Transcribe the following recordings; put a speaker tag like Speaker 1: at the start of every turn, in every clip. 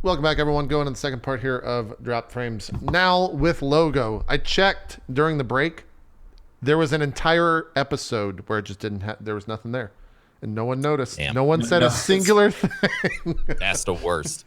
Speaker 1: Welcome back, everyone. Going to the second part here of Drop Frames. Now with logo. I checked during the break. There was an entire episode where it just didn't have, there was nothing there. And no one noticed.
Speaker 2: Damn.
Speaker 1: No one said a singular thing.
Speaker 2: That's the worst.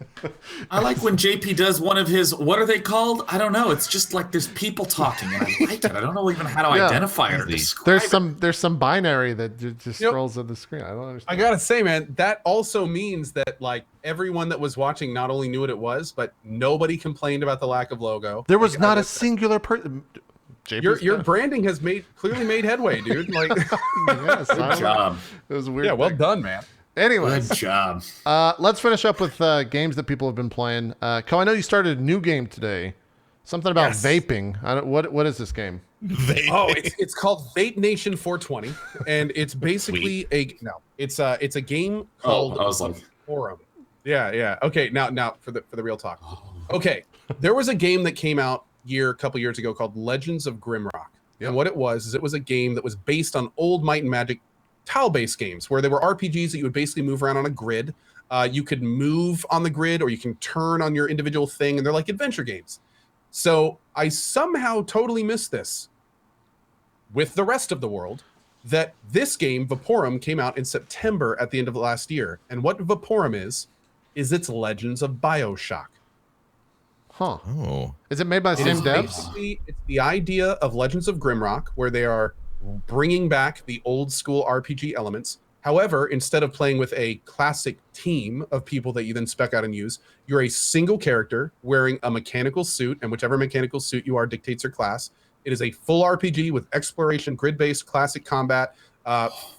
Speaker 3: I like when JP does one of his, what are they called? I don't know. It's just like there's people talking, and I like it. I don't know even how to identify it or describe
Speaker 1: There's some binary that just scrolls on the screen. I don't understand.
Speaker 4: I gotta say, man, that also means that like everyone that was watching not only knew what it was, but nobody complained about the lack of logo.
Speaker 1: There was not a singular person.
Speaker 4: Your branding has clearly made headway, dude. Like,
Speaker 1: yes,
Speaker 3: Good job.
Speaker 1: It was a weird.
Speaker 4: yeah, well
Speaker 1: thing.
Speaker 4: done, man.
Speaker 1: Anyways,
Speaker 3: Good job.
Speaker 1: let's finish up with games that people have been playing. Ko, I know you started a new game today. Something about vaping. What is this game?
Speaker 4: Oh, it's called Vape Nation 420, and it's basically it's a game called
Speaker 3: I was like,
Speaker 4: Forum. Yeah. Okay, now for the real talk. Okay, there was a game that came out a couple years ago called Legends of Grimrock. And what it was a game that was based on old Might and Magic tile-based games where there were RPGs that you would basically move around on a grid. You could move on the grid or you can turn on your individual thing, and they're like adventure games. So I somehow totally missed this with the rest of the world, that this game, Vaporum, came out in September at the end of last year. And what Vaporum is it's Legends of BioShock.
Speaker 1: Huh.
Speaker 2: Oh.
Speaker 1: Is it made by the same devs?
Speaker 4: It's the idea of Legends of Grimrock, where they are bringing back the old school RPG elements. However, instead of playing with a classic team of people that you then spec out and use, you're a single character wearing a mechanical suit, and whichever mechanical suit you are dictates your class. It is a full RPG with exploration, grid-based classic combat,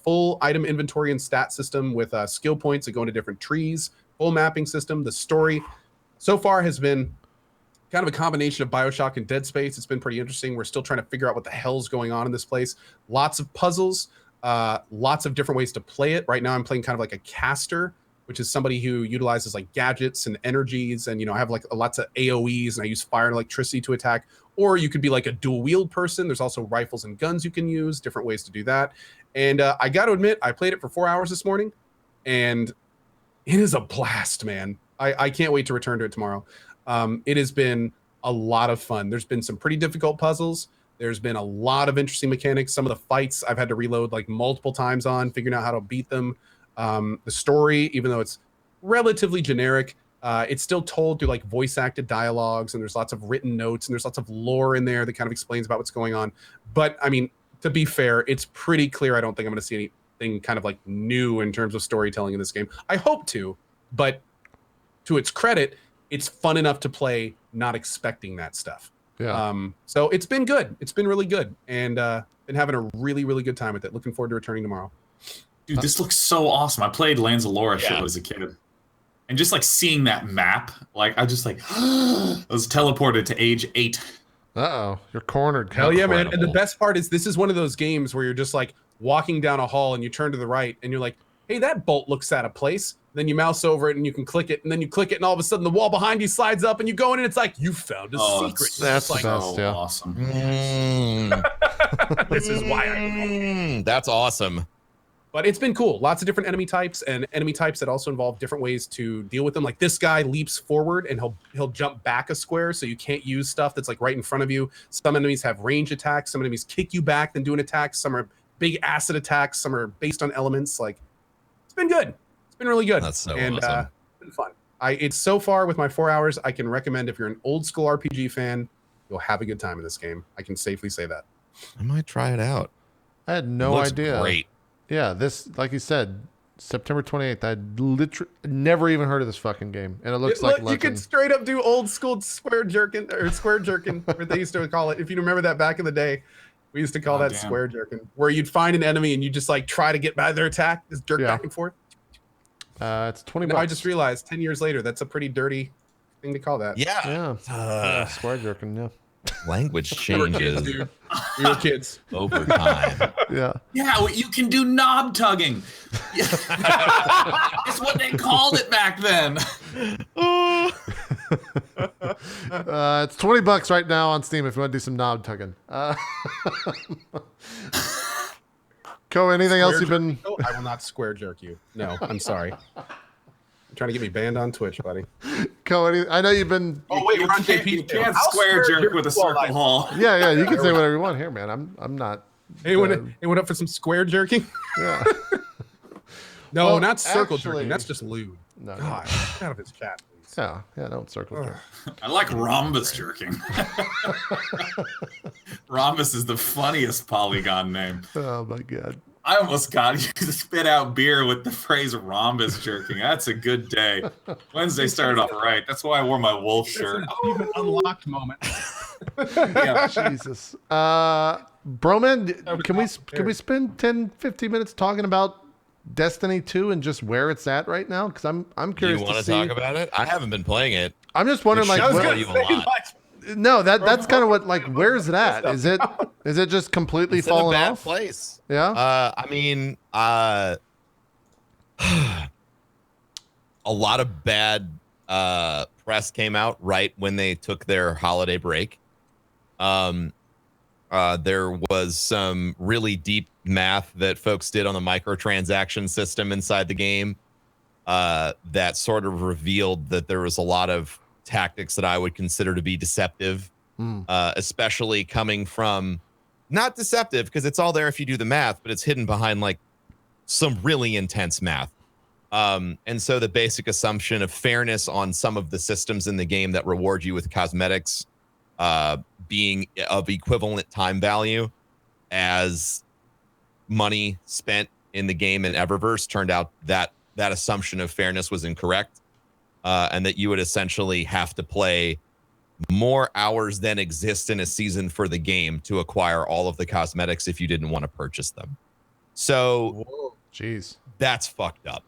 Speaker 4: full item inventory and stat system with skill points that go into different trees, full mapping system. The story so far has been kind of a combination of BioShock and Dead Space. It's been pretty interesting. We're still trying to figure out what the hell's going on in this place. Lots of puzzles, lots of different ways to play it. Right now I'm playing kind of like a caster, which is somebody who utilizes like gadgets and energies, and I have like lots of AoEs, and I use fire and electricity to attack. Or you could be like a dual wield person. There's also rifles and guns you can use, different ways to do that. And I got to admit, I played it for 4 hours this morning, and it is a blast, man. I can't wait to return to it tomorrow. It has been a lot of fun. There's been some pretty difficult puzzles. There's been a lot of interesting mechanics. Some of the fights I've had to reload like multiple times on, figuring out how to beat them. The story, even though it's relatively generic, it's still told through like voice acted dialogues, and there's lots of written notes, and there's lots of lore in there that kind of explains about what's going on. But I mean, to be fair, it's pretty clear. I don't think I'm going to see anything kind of like new in terms of storytelling in this game. I hope to, but to its credit, it's fun enough to play not expecting that stuff.
Speaker 1: Yeah.
Speaker 4: So it's been good. It's been really good, and been having a really, really good time with it. Looking forward to returning tomorrow.
Speaker 3: Dude, this looks so awesome. I played Lands of Lore shit as a kid. And just like seeing that map, like I just like I was teleported to age 8.
Speaker 1: Uh-oh. You're cornered.
Speaker 4: Hell yeah, man. And the best part is this is one of those games where you're just like walking down a hall and you turn to the right and you're like, hey, that bolt looks out of place. Then you mouse over it and you can click it, and then you click it, and all of a sudden the wall behind you slides up and you go in and it's like, you found a secret.
Speaker 1: That's
Speaker 4: like,
Speaker 1: the best, yeah.
Speaker 3: Awesome.
Speaker 4: This is why I
Speaker 2: That's awesome.
Speaker 4: But it's been cool. Lots of different enemy types, and enemy types that also involve different ways to deal with them. Like this guy leaps forward and he'll jump back a square, so you can't use stuff that's like right in front of you. Some enemies have range attacks. Some enemies kick you back, then do an attack. Some are big acid attacks. Some are based on elements. Like it's been good. It's been really good.
Speaker 2: That's so
Speaker 4: awesome.
Speaker 2: awesome.
Speaker 4: It's been fun. It's so far with my 4 hours. I can recommend if you're an old school RPG fan, you'll have a good time in this game. I can safely say that.
Speaker 2: I might try it out.
Speaker 1: I had no
Speaker 2: Looks
Speaker 1: idea.
Speaker 2: Great.
Speaker 1: Yeah, this, like you said, September 28th. I'd literally never even heard of this fucking game, and it looks like
Speaker 4: you could straight up do old school square jerkin, what they used to call it. If you remember that back in the day, we used to call that square jerkin, where you'd find an enemy and you just like try to get by their attack, just jerk back and forth.
Speaker 1: It's 20
Speaker 4: No,
Speaker 1: bucks.
Speaker 4: I just realized 10 years later, that's a pretty dirty thing to call that.
Speaker 2: Yeah.
Speaker 1: Yeah, square jerking. Yeah.
Speaker 2: Language
Speaker 4: We were kids,
Speaker 2: changes
Speaker 4: dude. We were kids.
Speaker 2: over time.
Speaker 1: Yeah.
Speaker 3: Yeah, well, you can do knob tugging. It's what they called it back then.
Speaker 1: It's 20 bucks right now on Steam if you want to do some knob tugging. Ko, anything else you've been?
Speaker 4: Oh, I will not square jerk you. No, I'm sorry. You're trying to get me banned on Twitch, buddy.
Speaker 1: Cody, I know you've been.
Speaker 4: Oh wait,
Speaker 3: You
Speaker 4: we're on
Speaker 3: can't,
Speaker 4: JP.
Speaker 3: you
Speaker 4: too.
Speaker 3: can't
Speaker 4: I'll
Speaker 3: square jerk
Speaker 4: jerk
Speaker 3: with a
Speaker 4: while
Speaker 3: circle
Speaker 4: I-
Speaker 3: hall.
Speaker 1: Yeah, you can say whatever you want here, man. I'm not.
Speaker 4: Anyone up for some square jerking?
Speaker 1: Yeah.
Speaker 4: No,
Speaker 1: Well,
Speaker 4: not circle
Speaker 1: actually-
Speaker 4: jerking. That's just lewd.
Speaker 1: No.
Speaker 4: God, get out of his chat, please.
Speaker 1: Yeah, don't circle jerk.
Speaker 3: I like rhombus jerking. Rhombus is the funniest polygon name.
Speaker 1: Oh my god.
Speaker 3: I almost got you to spit out beer with the phrase rhombus jerking. That's a good day. Wednesday started off right. That's why I wore my wolf shirt.
Speaker 4: Even unlocked moment.
Speaker 3: Yeah.
Speaker 1: Jesus. Broman, can we spend 10, 15 minutes talking about Destiny 2 and just where it's at right now? Because I'm
Speaker 2: Do
Speaker 1: curious
Speaker 2: you want
Speaker 1: to
Speaker 2: to
Speaker 1: see.
Speaker 2: talk about it? I haven't been playing it.
Speaker 1: I'm just wondering,
Speaker 2: Which
Speaker 1: like,
Speaker 2: shows
Speaker 1: what,
Speaker 2: you a lot.
Speaker 1: no, that's kind of what, like, where's it at? Is it just completely
Speaker 2: It's in a
Speaker 1: fallen
Speaker 2: bad
Speaker 1: off?
Speaker 2: place.
Speaker 1: Yeah.
Speaker 2: I mean, a lot of bad press came out right when they took their holiday break. There was some really deep math that folks did on the microtransaction system inside the game that sort of revealed that there was a lot of tactics that I would consider to be deceptive, especially coming from not deceptive because it's all there if you do the math, but it's hidden behind like some really intense math. And so the basic assumption of fairness on some of the systems in the game that reward you with cosmetics being of equivalent time value as money spent in the game in Eververse turned out that that assumption of fairness was incorrect, and that you would essentially have to play more hours than exist in a season for the game to acquire all of the cosmetics if you didn't want to purchase them. So
Speaker 4: Whoa.
Speaker 1: Jeez.
Speaker 2: that's fucked up.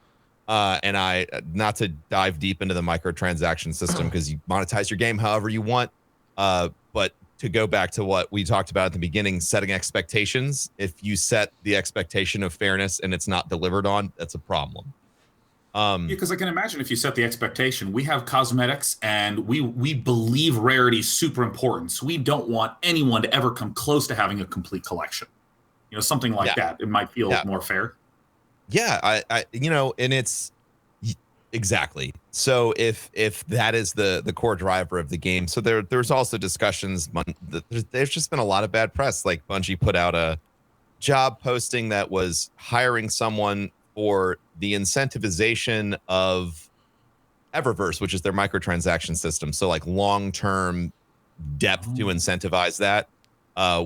Speaker 2: And I, not to dive deep into the microtransaction system because you monetize your game however you want, but to go back to what we talked about at the beginning, setting expectations. If you set the expectation of fairness and it's not delivered on, that's a problem.
Speaker 3: Because I can imagine if you set the expectation, we have cosmetics and we believe rarity is super important. So we don't want anyone to ever come close to having a complete collection. You know, something like that. It might feel more fair.
Speaker 2: Yeah, I and it's exactly. So if that is the core driver of the game, so there's also discussions. There's just been a lot of bad press. Like Bungie put out a job posting that was hiring someone for the incentivization of Eververse, which is their microtransaction system. So like long-term depth to incentivize that,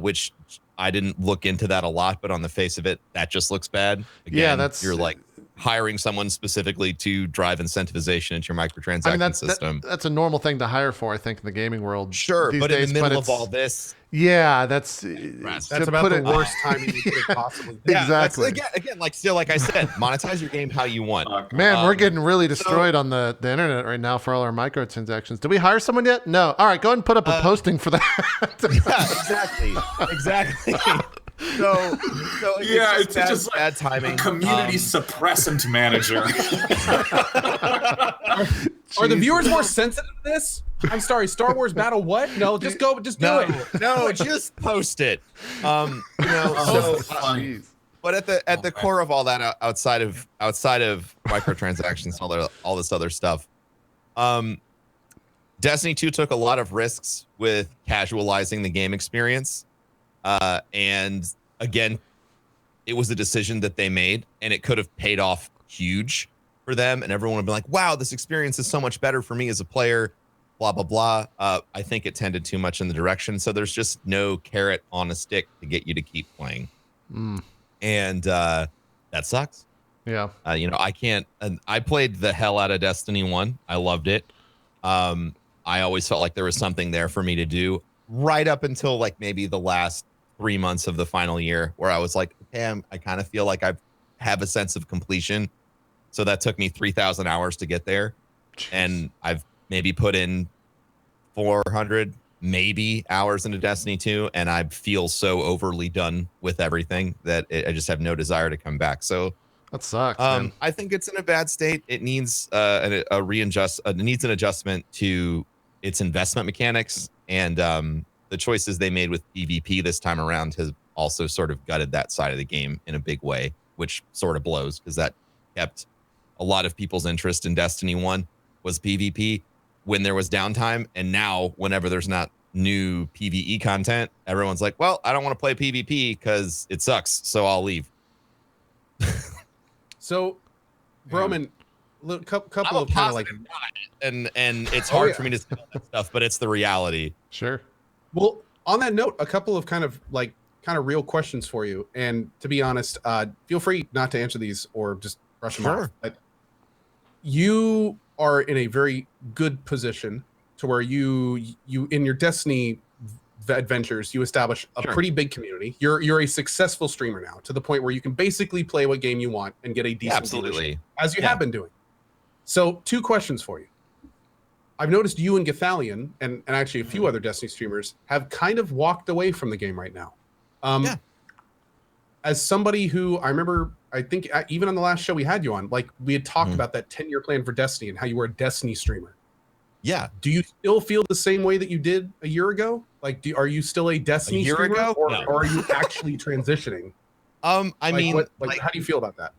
Speaker 2: which I didn't look into that a lot, but on the face of it, that just looks bad. Again, you're like hiring someone specifically to drive incentivization into your microtransaction system.
Speaker 1: That's a normal thing to hire for, I think, in the gaming world.
Speaker 2: Sure,
Speaker 1: these
Speaker 2: but
Speaker 1: days,
Speaker 2: in the middle of all this,
Speaker 1: that's
Speaker 4: about the worst timing you could possibly do.
Speaker 2: yeah,
Speaker 1: Exactly.
Speaker 2: Again, like I said, monetize your game how you want.
Speaker 1: Man, we're getting really destroyed on the internet right now for all our microtransactions. Did we hire someone yet? No. All right, go ahead and put up a posting for that.
Speaker 2: Yeah, exactly. So
Speaker 3: Yeah, it's
Speaker 2: bad,
Speaker 3: just like
Speaker 2: bad timing.
Speaker 3: a community suppressant manager.
Speaker 4: Are the viewers more sensitive to this? I'm sorry, Star Wars Battle what? No, just do it.
Speaker 2: No, just post it.
Speaker 3: Oh,
Speaker 2: So,
Speaker 3: funny.
Speaker 2: but at the core of all that, outside of microtransactions and all this other stuff, Destiny 2 took a lot of risks with casualizing the game experience. And again, it was a decision that they made, and it could have paid off huge for them. And everyone would be like, wow, this experience is so much better for me as a player, blah, blah, blah. I think it tended too much in the direction. So there's just no carrot on a stick to get you to keep playing. And that sucks.
Speaker 1: Yeah.
Speaker 2: I can't, and I played the hell out of Destiny 1. I loved it. I always felt like there was something there for me to do right up until like maybe the last 3 months of the final year where I was like, okay, I kind of feel like I have a sense of completion. So that took me 3,000 hours to get there. Jeez. And I've maybe put in 400 maybe hours into Destiny 2. And I feel so overly done with everything that I just have no desire to come back. So
Speaker 1: that sucks. Man.
Speaker 2: I think it's in a bad state. It needs it needs an adjustment to its investment mechanics, and the choices they made with PvP this time around has also sort of gutted that side of the game in a big way, which sort of blows because that kept a lot of people's interest in Destiny 1 was PvP. when there was downtime, and now whenever there's not new PvE content, everyone's like, well, I don't want to play PvP because it sucks, so I'll leave.
Speaker 4: So, Broman, couple of kind of like,
Speaker 2: and it's hard for me to say all that stuff, but it's the reality.
Speaker 1: Sure.
Speaker 4: Well, on that note, a couple of kind of real questions for you. And to be honest, feel free not to answer these or just brush them off. But you are in a very good position to where you in your Destiny adventures, you establish a pretty big community. You're a successful streamer now, to the point where you can basically play what game you want and get a decent viewership, as you have been doing. So 2 questions for you. I've noticed you and Gathalion and actually a few other Destiny streamers have kind of walked away from the game right now. As somebody who I think even on the last show we had you on, like we had talked about that 10-year plan for Destiny and how you were a Destiny streamer. Yeah. Do you still feel the same way that you did a year ago? Like, are you still a Destiny streamer, or are you actually transitioning?
Speaker 2: I mean,
Speaker 4: how do you feel about that?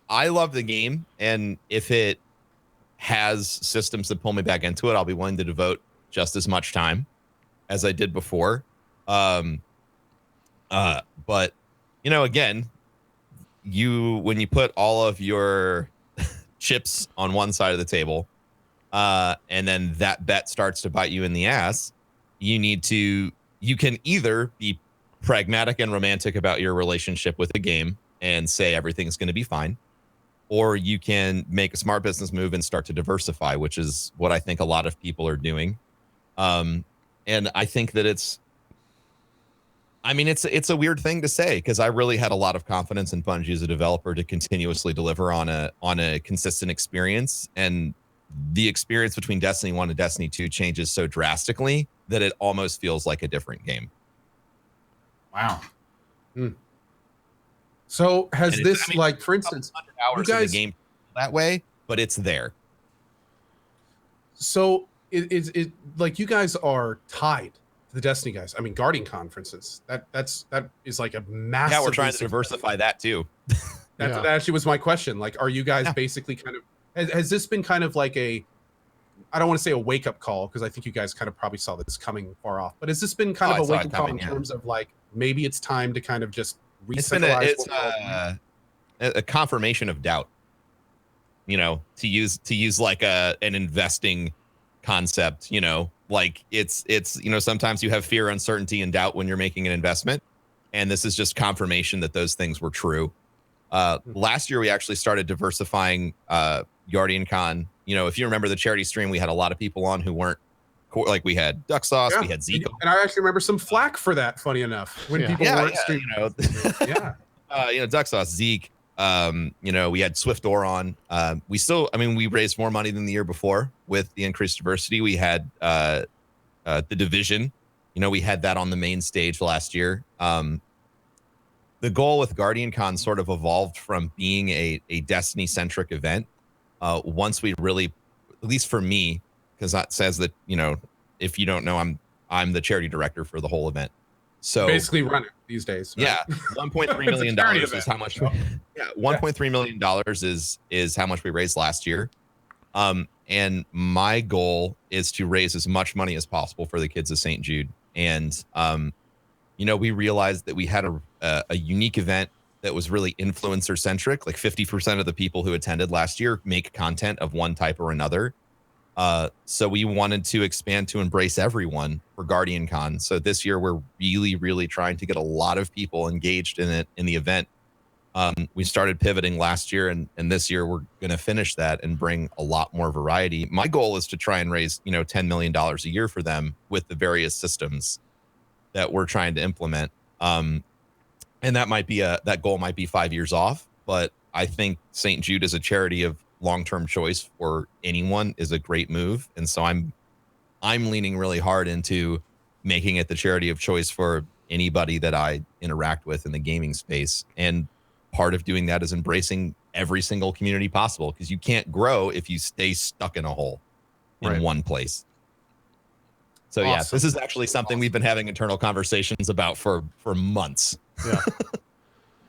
Speaker 2: I love the game, and if it has systems that pull me back into it, I'll be willing to devote just as much time as I did before. But again, when you put all of your chips on one side of the table, and then that bet starts to bite you in the ass, you can either be pragmatic and romantic about your relationship with the game and say everything's going to be fine, or you can make a smart business move and start to diversify, which is what I think a lot of people are doing. And I think that it's a weird thing to say, because I really had a lot of confidence in Bungie as a developer to continuously deliver on a consistent experience, and the experience between Destiny 1 and Destiny 2 changes so drastically that it almost feels like a different game.
Speaker 3: Wow.
Speaker 4: So has this, for instance,
Speaker 2: hours you guys, in the game that way, but it's there.
Speaker 4: So it like you guys are tied to the Destiny guys. I mean, Guardian Con, for instance, that is like a massive.
Speaker 2: Yeah, we're trying to diversify that too.
Speaker 4: That actually was my question. Like, are you guys basically kind of, has this been kind of like I don't want to say a wake up call, because I think you guys kind of probably saw this coming far off, but has this been kind of a wake up call in terms of like, maybe it's time to kind of just reset?
Speaker 2: It's a confirmation of doubt, to use like an investing concept, like it's sometimes you have fear, uncertainty, and doubt when you're making an investment. And this is just confirmation that those things were true. Last year, we actually started diversifying Guardian Con. If you remember the charity stream, we had a lot of people on who weren't, like we had Duck Sauce, we had Zico.
Speaker 4: And I actually remember some flack for that, funny enough, when people weren't streaming.
Speaker 2: Duck Sauce, Zeke, we had Swift Door on. We raised more money than the year before with the increased diversity. We had the Division, we had that on the main stage last year. The goal with Guardian Con sort of evolved from being a Destiny-centric event. Once we really, at least for me, because that says that, if you don't know, I'm the charity director for the whole event. So
Speaker 4: basically run it these days. Right?
Speaker 2: Yeah, $1.3 million is how much. $1.3 million is how much we raised last year. And my goal is to raise as much money as possible for the kids of St. Jude. And we realized that we had a unique event that was really influencer centric. Like 50% of the people who attended last year make content of one type or another. So we wanted to expand to embrace everyone for Guardian Con. So this year we're really, really trying to get a lot of people engaged in the event. We started pivoting last year, and this year we're going to finish that and bring a lot more variety. My goal is to try and raise, $10 million a year for them with the various systems that we're trying to implement. And that goal might be 5 years off, but I think St. Jude as a charity of long-term choice for anyone is a great move. And so I'm leaning really hard into making it the charity of choice for anybody that I interact with in the gaming space. And part of doing that is embracing every single community possible, because you can't grow if you stay stuck in a hole in one place. So awesome. This is actually something we've been having internal conversations about for months.
Speaker 4: Yeah,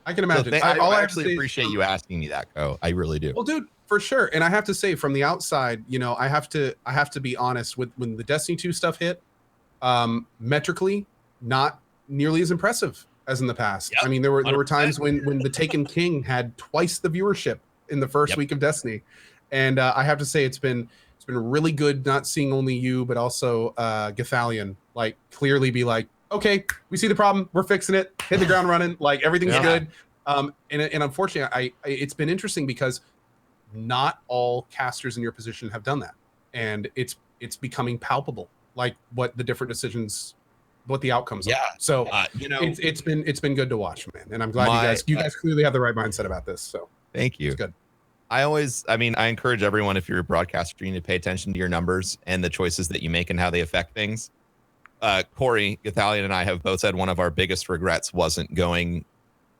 Speaker 4: I can imagine.
Speaker 2: So I actually appreciate you asking me that, Ko. I really do.
Speaker 4: Well, dude, For sure. And I have to say, from the outside, you know, I have to be honest with when the Destiny 2 stuff hit, metrically, not nearly as impressive as in the past.
Speaker 2: Yep,
Speaker 4: I mean, there were
Speaker 2: 100%.
Speaker 4: times when the Taken King had twice the viewership in the first week of Destiny. And I have to say it's been really good not seeing only you, but also Gathalion like clearly be like, okay, we see the problem, we're fixing it, hit the ground running, like everything's good. And unfortunately, it's been interesting because not all casters in your position have done that, and it's becoming palpable, like what the different decisions, what the outcomes are. So
Speaker 2: you know,
Speaker 4: it's been good to watch, man, and I'm glad you guys clearly have the right mindset about this. So
Speaker 2: thank you.
Speaker 4: It's good.
Speaker 2: I encourage everyone, if you're a broadcaster, you need to pay attention to your numbers and the choices that you make and how they affect things. Corey, Gathalion, and I have both said one of our biggest regrets wasn't going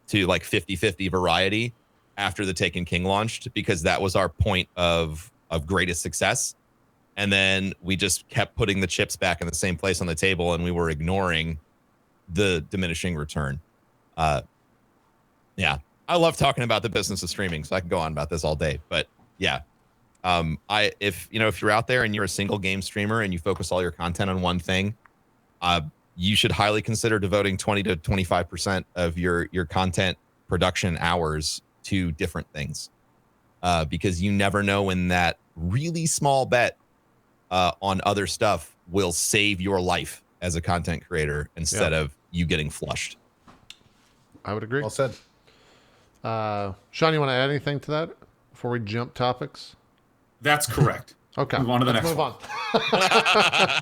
Speaker 2: to like 50-50 variety after the Taken King launched, because that was our point of greatest success. And then we just kept putting the chips back in the same place on the table, and we were ignoring the diminishing return. Yeah. I love talking about the business of streaming, so I can go on about this all day. But yeah, if you're out there and you're a single game streamer and you focus all your content on one thing, you should highly consider devoting 20 to 25% of your content production hours to different things, because you never know when that really small bet on other stuff will save your life as a content creator instead of you getting flushed.
Speaker 1: I would agree.
Speaker 4: Well said.
Speaker 1: Sean, you want to add anything to that before we jump topics?
Speaker 3: That's correct.
Speaker 1: Okay.
Speaker 3: Move on to the next
Speaker 1: move
Speaker 3: one.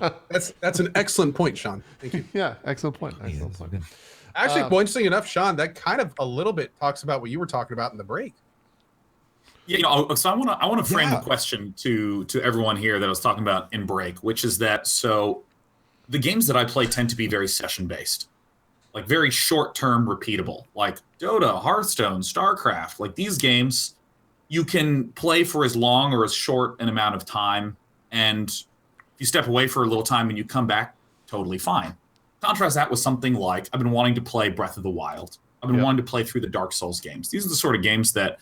Speaker 1: on.
Speaker 4: That's an excellent point, Sean. Thank you.
Speaker 1: Yeah, excellent point. Excellent point.
Speaker 4: Actually, interesting enough, Sean, that kind of a little bit talks about what you were talking about in the break.
Speaker 3: Yeah, so I want to frame the question to everyone here that I was talking about in break, which is that so the games that I play tend to be very session based, like very short term repeatable, like Dota, Hearthstone, StarCraft. Like these games, you can play for as long or as short an amount of time, and if you step away for a little time and you come back, totally fine. Contrast that with something like I've been wanting to play Breath of the Wild. I've been wanting to play through the Dark Souls games. These are the sort of games that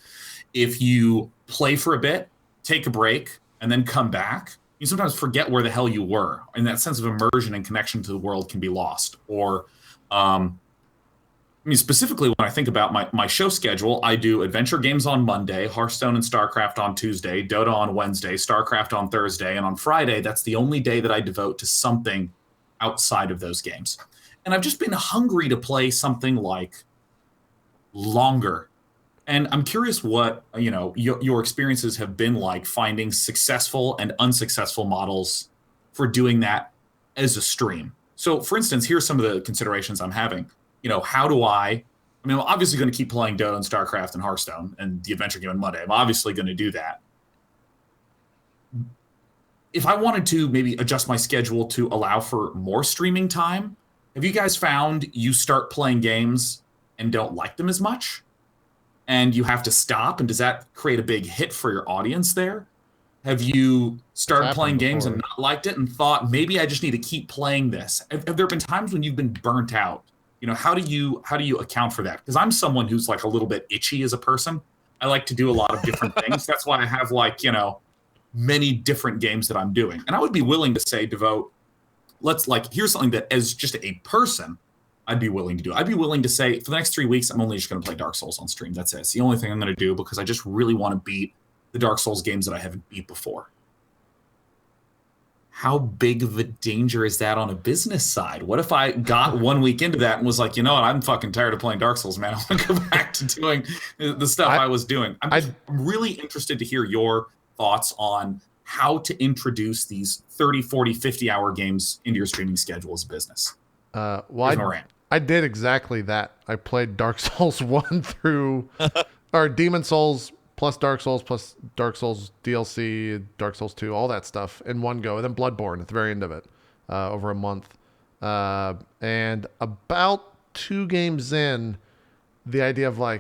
Speaker 3: if you play for a bit, take a break, and then come back, you sometimes forget where the hell you were. And that sense of immersion and connection to the world can be lost. Or, specifically when I think about my show schedule, I do adventure games on Monday, Hearthstone and StarCraft on Tuesday, Dota on Wednesday, StarCraft on Thursday, and on Friday, that's the only day that I devote to something outside of those games. And I've just been hungry to play something like longer. And I'm curious what, your experiences have been like finding successful and unsuccessful models for doing that as a stream. So for instance, here's some of the considerations I'm having. How do I'm obviously going to keep playing Dota and StarCraft and Hearthstone and the adventure game on Monday. I'm obviously going to do that. If I wanted to maybe adjust my schedule to allow for more streaming time, have you guys found you start playing games and don't like them as much? And you have to stop, and does that create a big hit for your audience there? Have you started playing games and not liked it and thought, maybe I just need to keep playing this? Have there been times when you've been burnt out? How do you account for that? Because I'm someone who's like a little bit itchy as a person. I like to do a lot of different things. That's why I have many different games that I'm doing. And I would be willing to say here's something that as just a person, I'd be willing to do. I'd be willing to say for the next 3 weeks, I'm only just going to play Dark Souls on stream. That's it. It's the only thing I'm going to do because I just really want to beat the Dark Souls games that I haven't beat before. How big of a danger is that on a business side? What if I got 1 week into that and was like, what, I'm fucking tired of playing Dark Souls, man. I want to go back to doing the stuff I was doing. I'm really interested to hear your thoughts on how to introduce these 30, 40, 50-hour games into your streaming schedule as a business.
Speaker 1: I did exactly that. I played Dark Souls 1 through, or Demon Souls plus Dark Souls DLC, Dark Souls 2, all that stuff in one go. And then Bloodborne at the very end of it, over a month. And about 2 games in, the idea of oh,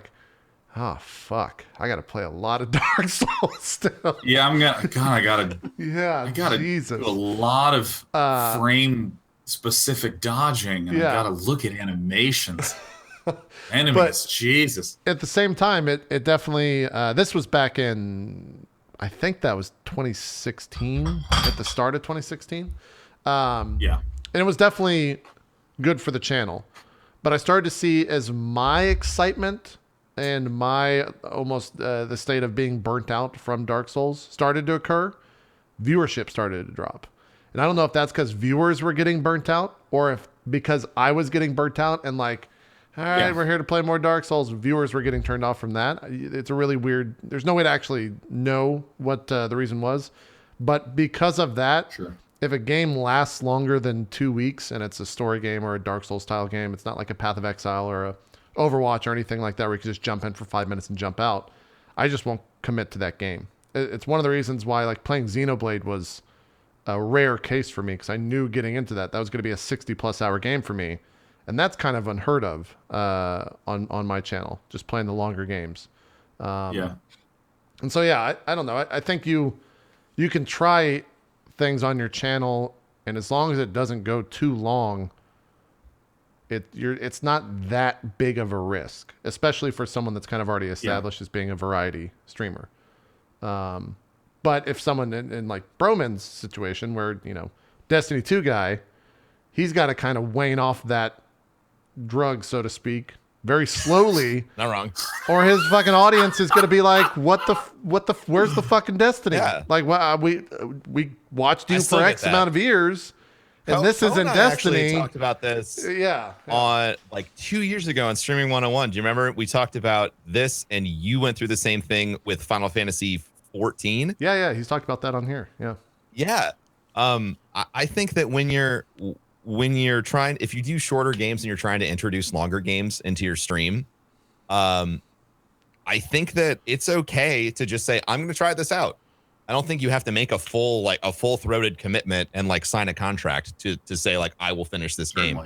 Speaker 1: fuck, I got to play a lot of Dark Souls still.
Speaker 3: Yeah, I gotta
Speaker 1: Jesus.
Speaker 3: do a lot of frame specific dodging, and I gotta look at animations. Enemies, Jesus.
Speaker 1: At the same time, it definitely, this was back in I think that was 2016, at the start of 2016.
Speaker 3: Yeah.
Speaker 1: And it was definitely good for the channel. But I started to see, as my excitement and my almost the state of being burnt out from Dark Souls started to occur, viewership started to drop. And I don't know if that's because viewers were getting burnt out, or if because I was getting burnt out and like, all right, we're here to play more Dark Souls. Viewers were getting turned off from that. It's a really weird, there's no way to actually know what the reason was. But because of that, if a game lasts longer than 2 weeks and it's a story game or a Dark Souls style game, it's not like a Path of Exile or a Overwatch or anything like that where you can just jump in for 5 minutes and jump out. I just won't commit to that game. It's one of the reasons why like playing Xenoblade was a rare case for me, because I knew getting into that was going to be a 60+ hour game for me. And that's kind of unheard of on my channel, just playing the longer games. And so, yeah, I don't know. I think you can try things on your channel, and as long as it doesn't go too long, it's not that big of a risk, especially for someone that's kind of already established as being a variety streamer. But if someone in like Broman's situation, where, you know, Destiny 2 guy, he's got to kind of wane off that drug, so to speak, very slowly.
Speaker 2: Not wrong.
Speaker 1: Or his fucking audience is going to be like, what the, where's the fucking Destiny?
Speaker 2: Yeah.
Speaker 1: Like, we watched you for X amount of years, and this isn't Destiny.
Speaker 2: Actually talked about this. On like 2 years ago on Streaming 101. Do you remember we talked about this, and you went through the same thing with Final Fantasy 14?
Speaker 1: Yeah. He's talked about that on here. Yeah.
Speaker 2: I think that when you're trying, if you do shorter games and you're trying to introduce longer games into your stream, I think that it's okay to just say, I'm going to try this out. I don't think you have to make a full-throated commitment and like sign a contract to say like, I will finish this game.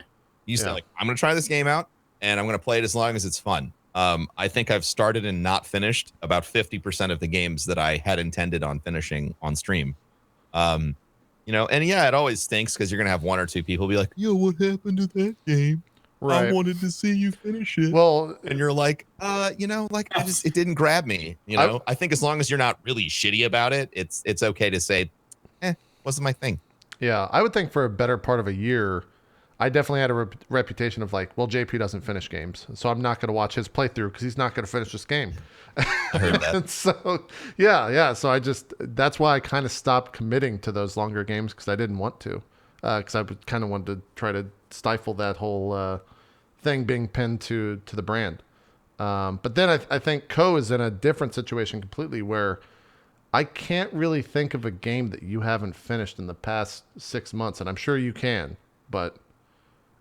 Speaker 2: You say like, I'm going to try this game out and I'm going to play it as long as it's fun. I think I've started and not finished about 50% of the games that I had intended on finishing on stream. You know, and yeah, it always stinks because you're going to have one or two people be like, yo, what happened to that game?
Speaker 1: Right.
Speaker 2: I wanted to see you finish it.
Speaker 1: Well,
Speaker 2: and you're like, you know, like it didn't grab me. You know, I think as long as you're not really shitty about it, it's okay to say, wasn't my thing.
Speaker 1: Yeah, I would think for a better part of a year, I definitely had a reputation of like, well, JP doesn't finish games, so I'm not going to watch his playthrough because he's not going to finish this game.
Speaker 2: I heard that.
Speaker 1: So, yeah. So that's why I kind of stopped committing to those longer games, because I didn't want to, because I kind of wanted to try to stifle that whole thing being pinned to the brand. But then I think Ko is in a different situation completely, where I can't really think of a game that you haven't finished in the past 6 months, and I'm sure you can, but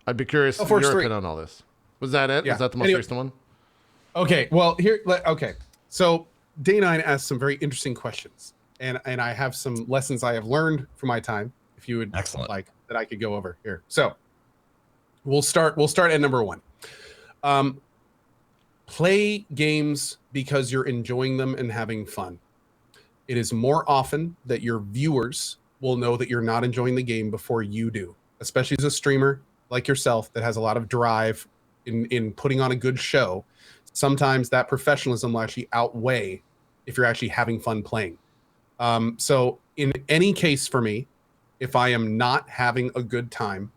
Speaker 1: I'd be curious your opinion on all this. Was that it?
Speaker 4: Yeah.
Speaker 1: Was that the most recent one?
Speaker 4: Okay. Well, so Day9 asked some very interesting questions, and I have some lessons I have learned from my time. If you would like that, I could go over here. So we'll start at number 1. Play games because you're enjoying them and having fun. It is more often that your viewers will know that you're not enjoying the game before you do, especially as a streamer like yourself that has a lot of drive in putting on a good show. Sometimes that professionalism will actually outweigh if you're actually having fun playing. So in any case for me, if I am not having a good time,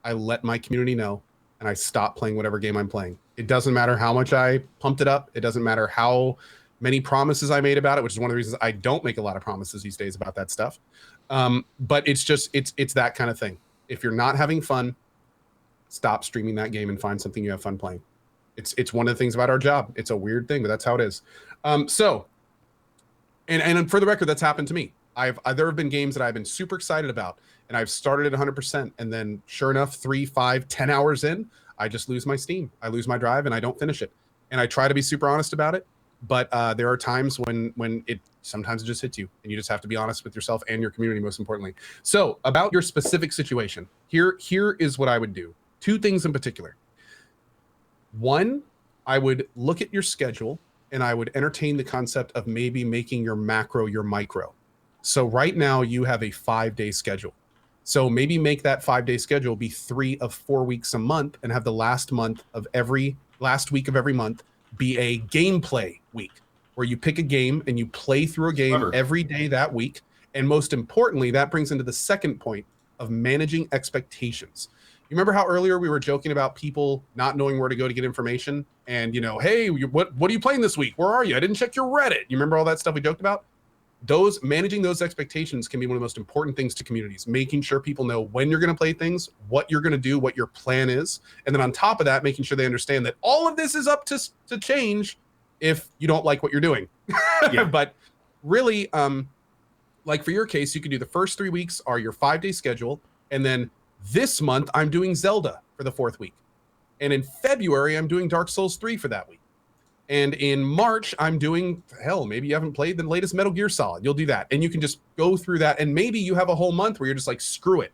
Speaker 4: I let my community know and I stop playing whatever game I'm playing. It doesn't matter how much I pumped it up. It doesn't matter how many promises I made about it, which is one of the reasons I don't make a lot of promises these days about that stuff. But it's just, it's that kind of thing. If you're not having fun, stop streaming that game and find something you have fun playing. It's one of the things about our job. It's a weird thing, but that's how it is. So, and for the record, that's happened to me. There have been games that I've been super excited about, and I've started at 100%, and then sure enough, 3, 5, 10 hours in, I just lose my steam. I lose my drive, and I don't finish it. And I try to be super honest about it, but there are times when it sometimes it just hits you, and you just have to be honest with yourself and your community, most importantly. So about your specific situation, here is what I would do. 2 things in particular. 1, I would look at your schedule and I would entertain the concept of maybe making your macro your micro. So right now you have a 5-day schedule. So maybe make that 5-day schedule be 3 of 4 weeks a month, and have the last week of every month be a gameplay week. where you pick a game and you play through a game every day that week. And most importantly, that brings into the second point of managing expectations. You remember how earlier we were joking about people not knowing where to go to get information? And, hey, what are you playing this week? Where are you? I didn't check your Reddit. You remember all that stuff we joked about? Managing those expectations can be one of the most important things to communities, making sure people know when you're going to play things, what you're going to do, what your plan is. And then on top of that, making sure they understand that all of this is up to change if you don't like what you're doing. Yeah. But really, like for your case, you can do the first 3 weeks are your 5-day schedule. And then this month, I'm doing Zelda for the 4th week. And in February, I'm doing Dark Souls 3 for that week. And in March, I'm doing, maybe you haven't played the latest Metal Gear Solid. You'll do that. And you can just go through that. And maybe you have a whole month where you're just like, screw it.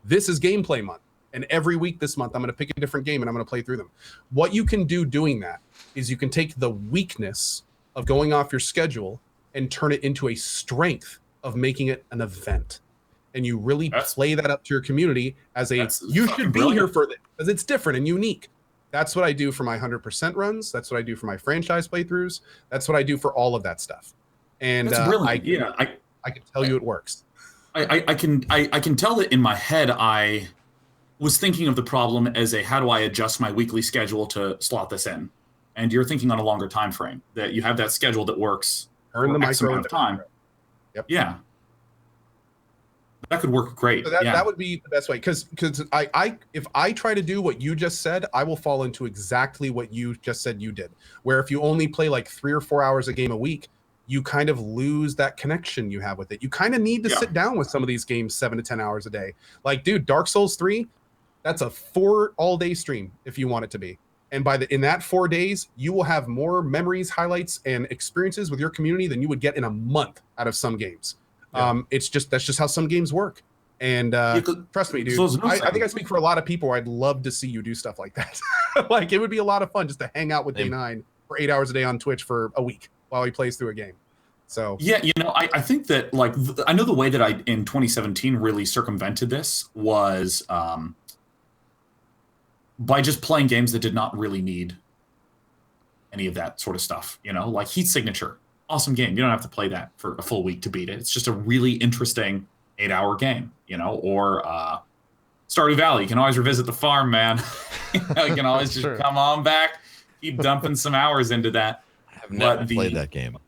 Speaker 4: This is gameplay month. And every week this month, I'm going to pick a different game and I'm going to play through them. What you can do doing that is you can take the weakness of going off your schedule and turn it into a strength of making it an event. And you really play that up to your community as you should be here for it because it's different and unique. That's what I do for my 100% runs. That's what I do for my franchise playthroughs. That's what I do for all of that stuff. And
Speaker 3: that's brilliant.
Speaker 4: I can tell you it works.
Speaker 3: I can tell that in my head I was thinking of the problem as how do I adjust my weekly schedule to slot this in? And you're thinking on a longer time frame that you have that schedule that works
Speaker 4: Earn the
Speaker 3: X amount of time.
Speaker 4: Yep.
Speaker 3: Yeah. That could work great.
Speaker 4: So that would be the best way because if I try to do what you just said, I will fall into exactly what you just said you did. Where if you only play like 3 or 4 hours a game a week, you kind of lose that connection you have with it. You kind of need to sit down with some of these games 7 to 10 hours a day. Like, dude, Dark Souls 3, that's a 4 all-day stream if you want it to be. And in that 4 days, you will have more memories, highlights, and experiences with your community than you would get in a month out of some games. Yeah. That's just how some games work. And trust me, dude, I think I speak for a lot of people where I'd love to see you do stuff like that. Like, it would be a lot of fun just to hang out with D9 for 8 hours a day on Twitch for a week while he plays through a game. So
Speaker 3: yeah, I think that like I know the way that I in 2017 really circumvented this was by just playing games that did not really need any of that sort of stuff. Like Heat Signature. Awesome game. You don't have to play that for a full week to beat it. It's just a really interesting 8-hour game, or Stardew Valley. You can always revisit the farm, man. You can always just come on back, keep dumping some hours into that.
Speaker 2: I have never played that game.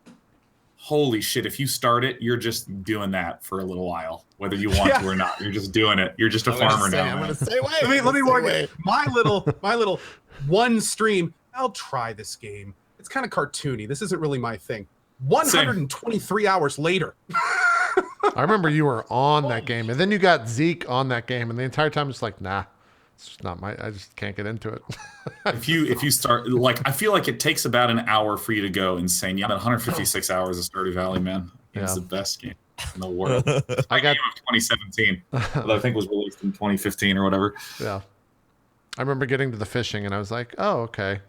Speaker 3: Holy shit. If you start it, you're just doing that for a little while, whether you want to or not. You're just doing it. You're just a farmer now.
Speaker 2: I'm going to stay away.
Speaker 4: Let me warn you. My little one stream, I'll try this game. It's kind of cartoony. This isn't really my thing. 123 hours later.
Speaker 1: I remember you were on that game, and then you got Zeke on that game, and the entire time it's like, nah, it's just not I just can't get into it.
Speaker 3: if you start, like, I feel like it takes about an hour for you to go insane. Yeah, 156 hours of Stardew Valley, man. It's the best game in the world. I got game of 2017, that I think was released in 2015 or whatever.
Speaker 1: Yeah. I remember getting to the fishing, and I was like, oh, okay.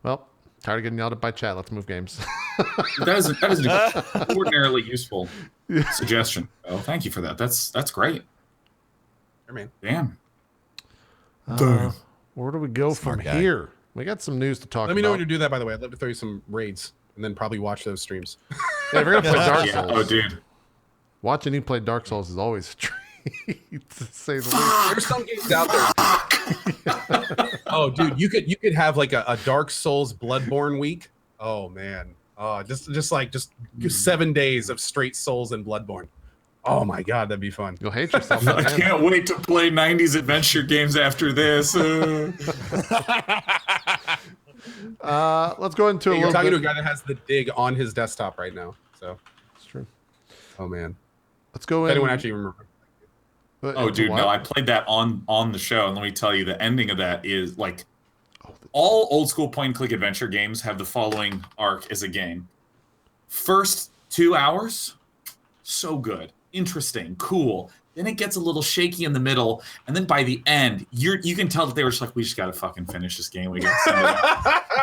Speaker 1: Well, tired of getting yelled at by chat. Let's move games.
Speaker 3: That is an extraordinarily useful suggestion. Oh, thank you for that. That's great.
Speaker 4: Sure, man.
Speaker 3: Damn.
Speaker 1: Where do we go from here? We got some news to talk about.
Speaker 4: Let me know when you do that, by the way. I'd love to throw you some raids and then probably watch those streams.
Speaker 1: Yeah, if you're going to play Dark Souls.
Speaker 3: Oh, dude.
Speaker 1: Watching you play Dark Souls is always a treat, to say the least.
Speaker 4: There's some games out there. Oh, dude, you could have like a Dark Souls Bloodborne week. Oh, man. Oh, just 7 days of straight Souls and Bloodborne. Oh my God, that'd be fun.
Speaker 1: You'll hate yourself.
Speaker 3: I can't wait to play 90s adventure games after this.
Speaker 1: Let's go into
Speaker 4: You're talking to a guy that has the dig on his desktop right now. So
Speaker 1: it's true.
Speaker 4: Oh man.
Speaker 1: Let's go in.
Speaker 4: Anyone actually remember?
Speaker 3: Oh, dude, no, I played that on the show, and let me tell you, the ending of that is like all old school point and click adventure games have the following arc as a game. First 2 hours, so good. Interesting, cool. Then it gets a little shaky in the middle, and then by the end, you can tell that they were just like, we just gotta fucking finish this game. We got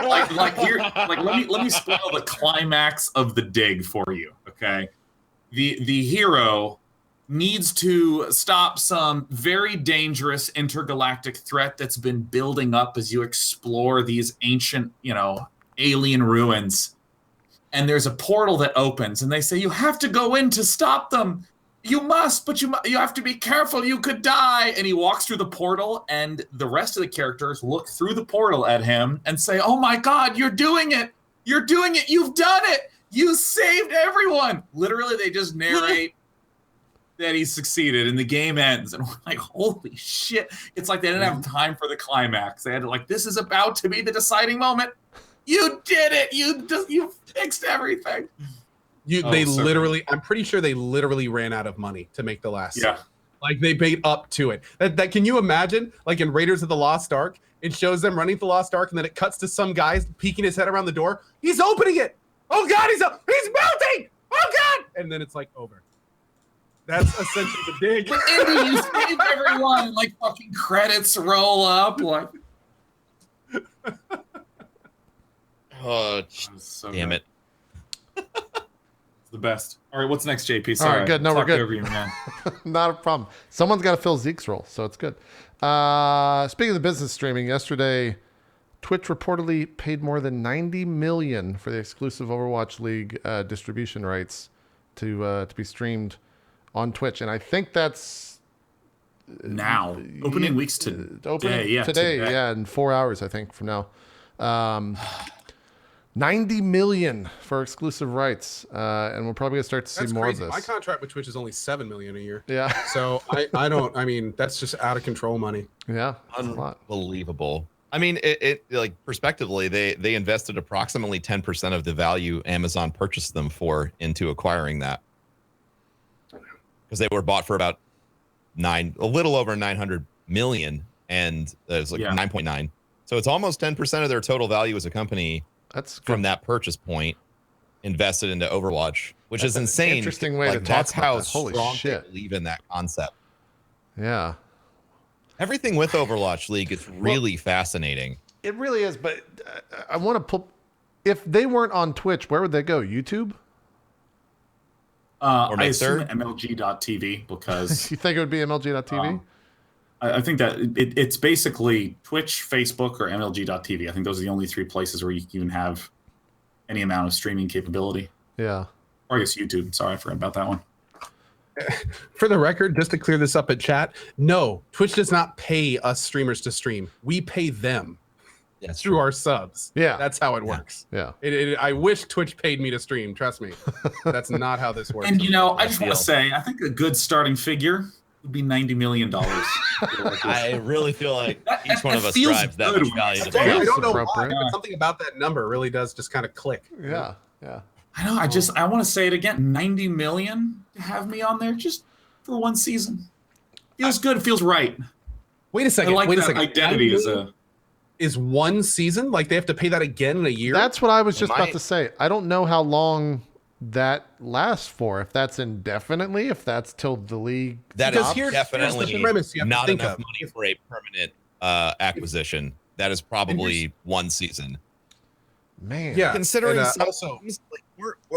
Speaker 3: let me spoil the climax of the dig for you. Okay, the hero needs to stop some very dangerous intergalactic threat that's been building up as you explore these ancient, alien ruins. and there's a portal that opens, and they say, you have to go in to stop them. You must, but you have to be careful. You could die. And he walks through the portal, and the rest of the characters look through the portal at him and say, oh my God, you're doing it. You're doing it. You've done it. You saved everyone. Literally, they just narrate that he succeeded, and the game ends. And we're like, holy shit. It's like they didn't have time for the climax. They had to this is about to be the deciding moment. You did it. You fixed everything.
Speaker 4: I'm pretty sure they literally ran out of money to make the last scene. Like they paid up to it. That can you imagine? Like in Raiders of the Lost Ark, it shows them running the Lost Ark, and then it cuts to some guy peeking his head around the door. He's opening it. Oh God, he's melting. Oh God, and then it's like over. That's essentially the dig.
Speaker 3: Andy, you saved everyone. Like fucking credits roll up. Like,
Speaker 2: oh, damn it.
Speaker 3: The best. All right, what's next, JP? Sorry,
Speaker 1: all right, good. No, we're good.
Speaker 3: Over you, man.
Speaker 1: Not a problem. Someone's got to fill Zeke's role, so it's good. Speaking of the business streaming, yesterday, Twitch reportedly paid more than $90 million for the exclusive Overwatch League distribution rights to be streamed on Twitch, and I think that's
Speaker 3: now opening weeks today.
Speaker 1: Yeah, in 4 hours, I think from now. $90 million for exclusive rights, and we're probably gonna start to see more of this.
Speaker 4: My contract with Twitch is only $7 million a year.
Speaker 1: Yeah.
Speaker 4: So I mean, that's just out of control money.
Speaker 1: Yeah.
Speaker 2: Unbelievable. I mean, it like prospectively, they invested approximately 10% of the value Amazon purchased them for into acquiring that, because they were bought for about a little over 900 million, and it was like 9.9. So it's almost 10% of their total value as a company.
Speaker 1: That's good.
Speaker 2: From that purchase point invested into Overwatch, which is insane.
Speaker 1: Interesting way to talk
Speaker 2: that's
Speaker 1: about
Speaker 2: how
Speaker 1: that. Holy
Speaker 2: strong
Speaker 1: shit.
Speaker 2: they believe in that concept.
Speaker 1: Yeah.
Speaker 2: Everything with Overwatch League is really fascinating.
Speaker 1: It really is, but I want to pull. If they weren't on Twitch, where would they go? YouTube?
Speaker 3: I assume MLG.TV because
Speaker 1: you think it would be MLG.TV?
Speaker 3: I think that it's basically Twitch, Facebook, or MLG.TV. I think those are the only three places where you can even have any amount of streaming capability.
Speaker 1: Yeah.
Speaker 3: Or I guess YouTube. Sorry, I forgot about that one.
Speaker 4: For the record, just to clear this up at chat, no, Twitch does not pay us streamers to stream. We pay them through our subs.
Speaker 1: Yeah.
Speaker 4: That's how it works.
Speaker 1: Yeah.
Speaker 4: I wish Twitch paid me to stream. Trust me. That's not how this works.
Speaker 3: And, I just want to say, I think a good starting figure would be $90 million.
Speaker 2: I really feel like each one of us drives that much value.
Speaker 4: I don't know why, but something about that number really does just kind of click.
Speaker 1: Yeah, yeah.
Speaker 3: I know. I want to say it again. $90 million to have me on there just for one season. Feels good. Feels right.
Speaker 4: Wait a second.
Speaker 3: I like
Speaker 4: wait a
Speaker 3: that
Speaker 4: second.
Speaker 3: Identity
Speaker 4: is one season? Like they have to pay that again in a year?
Speaker 1: That's what I was just about to say. I don't know how long that lasts for. If that's indefinitely, if that's till the league.
Speaker 2: That is definitely
Speaker 4: the premise you have
Speaker 2: not
Speaker 4: to think
Speaker 2: enough
Speaker 4: of.
Speaker 2: money for a permanent acquisition. That is probably one season.
Speaker 1: Man,
Speaker 4: yeah.
Speaker 2: Considering
Speaker 4: and,
Speaker 2: also,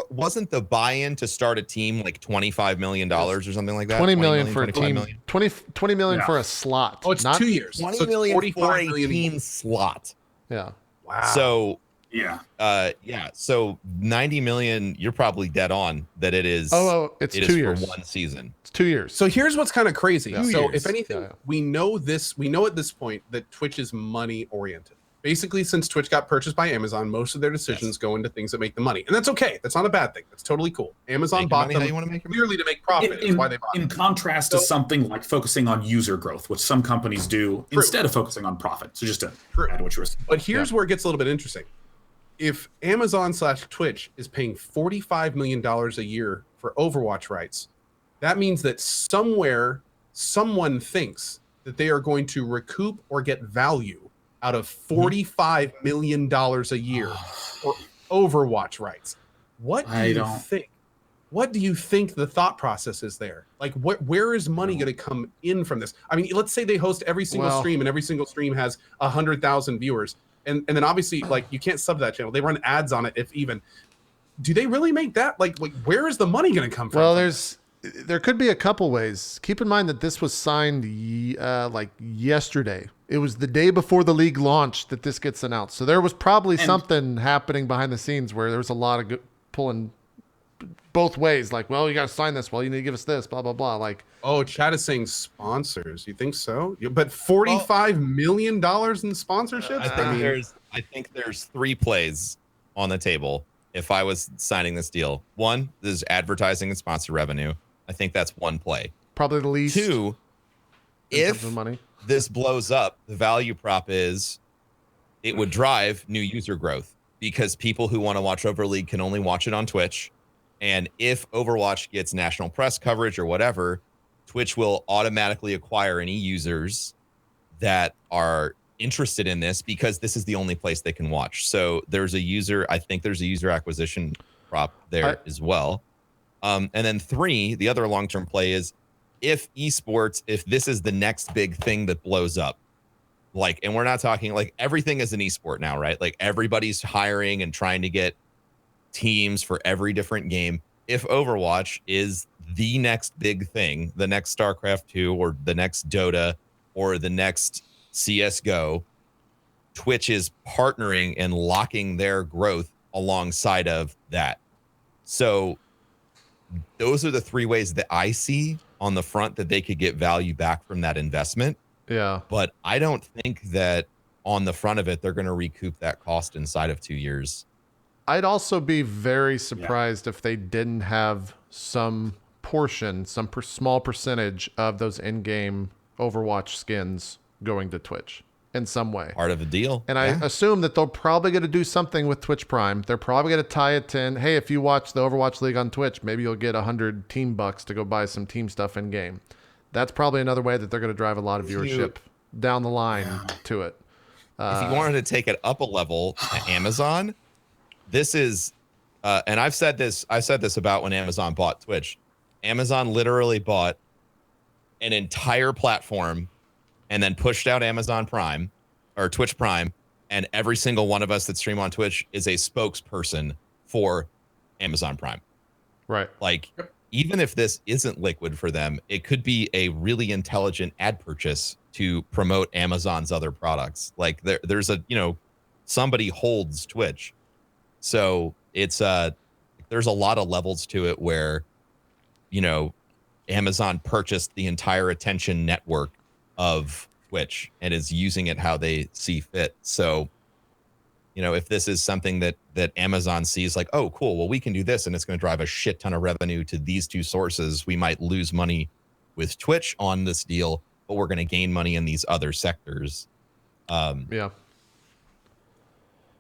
Speaker 2: wasn't the buy-in to start a team like $25 million or something like that?
Speaker 1: 20 million for a team.
Speaker 2: Million?
Speaker 1: 20 million for a slot.
Speaker 4: Oh, it's
Speaker 1: not
Speaker 4: 2 years.
Speaker 2: 20
Speaker 4: so
Speaker 2: million
Speaker 4: 45
Speaker 2: for a
Speaker 4: million
Speaker 2: team slot.
Speaker 1: Yeah.
Speaker 4: Wow.
Speaker 2: So
Speaker 3: yeah.
Speaker 2: So 90 million, you're probably dead on that it is.
Speaker 1: It's
Speaker 2: it
Speaker 1: 2
Speaker 2: is
Speaker 1: years.
Speaker 2: For one season.
Speaker 1: It's 2 years.
Speaker 4: So here's what's kind of crazy.
Speaker 1: Yeah.
Speaker 4: So
Speaker 1: 2 years.
Speaker 4: if anything, we know at this point that Twitch is money oriented. Basically, since Twitch got purchased by Amazon, most of their decisions go into things that make them money. And that's okay. That's not a bad thing. That's totally cool. Amazon bought them clearly to make profit. That's why they bought them.
Speaker 3: In contrast to something like focusing on user growth, which some companies do instead of focusing on profit. So just to add what you were saying.
Speaker 4: But here's where it gets a little bit interesting. If Amazon/Twitch is paying $45 million a year for Overwatch rights, that means that somewhere someone thinks that they are going to recoup or get value out of $45 million a year for Overwatch rights. What do you think? What do you think the thought process is there? Like, where is money going to come in from this? I mean, let's say they host every single stream, and every single stream has 100,000 viewers, and then obviously, like, you can't sub that channel. They run ads on it, if even. Do they really make that? Like where is the money going to come from?
Speaker 1: Well, there could be a couple ways. Keep in mind that this was signed like yesterday. It was the day before the league launched that this gets announced. So there was probably something happening behind the scenes where there was a lot of pulling both ways. Like, well, you got to sign this. Well, you need to give us this. Blah blah blah. Like,
Speaker 4: oh, chat is saying sponsors. You think so? But $45 million in sponsorships.
Speaker 2: I think there's 3 plays on the table. If I was signing this deal, 1 is advertising and sponsor revenue. I think that's 1 play.
Speaker 1: Probably the least.
Speaker 2: 2, if
Speaker 1: money.
Speaker 2: This blows up, the value prop is it would drive new user growth because people who want to watch Overleague can only watch it on Twitch. And if Overwatch gets national press coverage or whatever, Twitch will automatically acquire any users that are interested in this because this is the only place they can watch. So I think there's a user acquisition prop there as well. And then 3, the other long-term play is if this is the next big thing that blows up, like, and we're not talking like everything is an esport now, right? Like everybody's hiring and trying to get teams for every different game. If Overwatch is the next big thing, the next StarCraft 2 or the next Dota or the next CSGO, Twitch is partnering and locking their growth alongside of that. So those are the 3 ways that I see on the front that they could get value back from that investment.
Speaker 1: Yeah.
Speaker 2: But I don't think that on the front of it, they're going to recoup that cost inside of 2 years.
Speaker 1: I'd also be very surprised if they didn't have some portion, some small percentage of those in-game Overwatch skins going to Twitch in some way.
Speaker 2: Part of the deal.
Speaker 1: And I assume that they're probably going to do something with Twitch Prime. They're probably going to tie it in. Hey, if you watch the Overwatch League on Twitch, maybe you'll get 100 team bucks to go buy some team stuff in game. That's probably another way that they're going to drive a lot of viewership down the line to it.
Speaker 2: If you wanted to take it up a level to Amazon, this is, and I've said this about when Amazon bought Twitch. Amazon literally bought an entire platform and then pushed out Amazon Prime or Twitch Prime. And every single one of us that stream on Twitch is a spokesperson for Amazon Prime.
Speaker 1: Right.
Speaker 2: Like, even if this isn't liquid for them, it could be a really intelligent ad purchase to promote Amazon's other products. Like there's somebody holds Twitch. So it's there's a lot of levels to it where, Amazon purchased the entire attention network of Twitch and is using it how they see fit. So, if this is something that Amazon sees like, oh, cool, well, we can do this and it's going to drive a shit ton of revenue to these 2 sources. We might lose money with Twitch on this deal, but we're going to gain money in these other sectors.
Speaker 1: Yeah.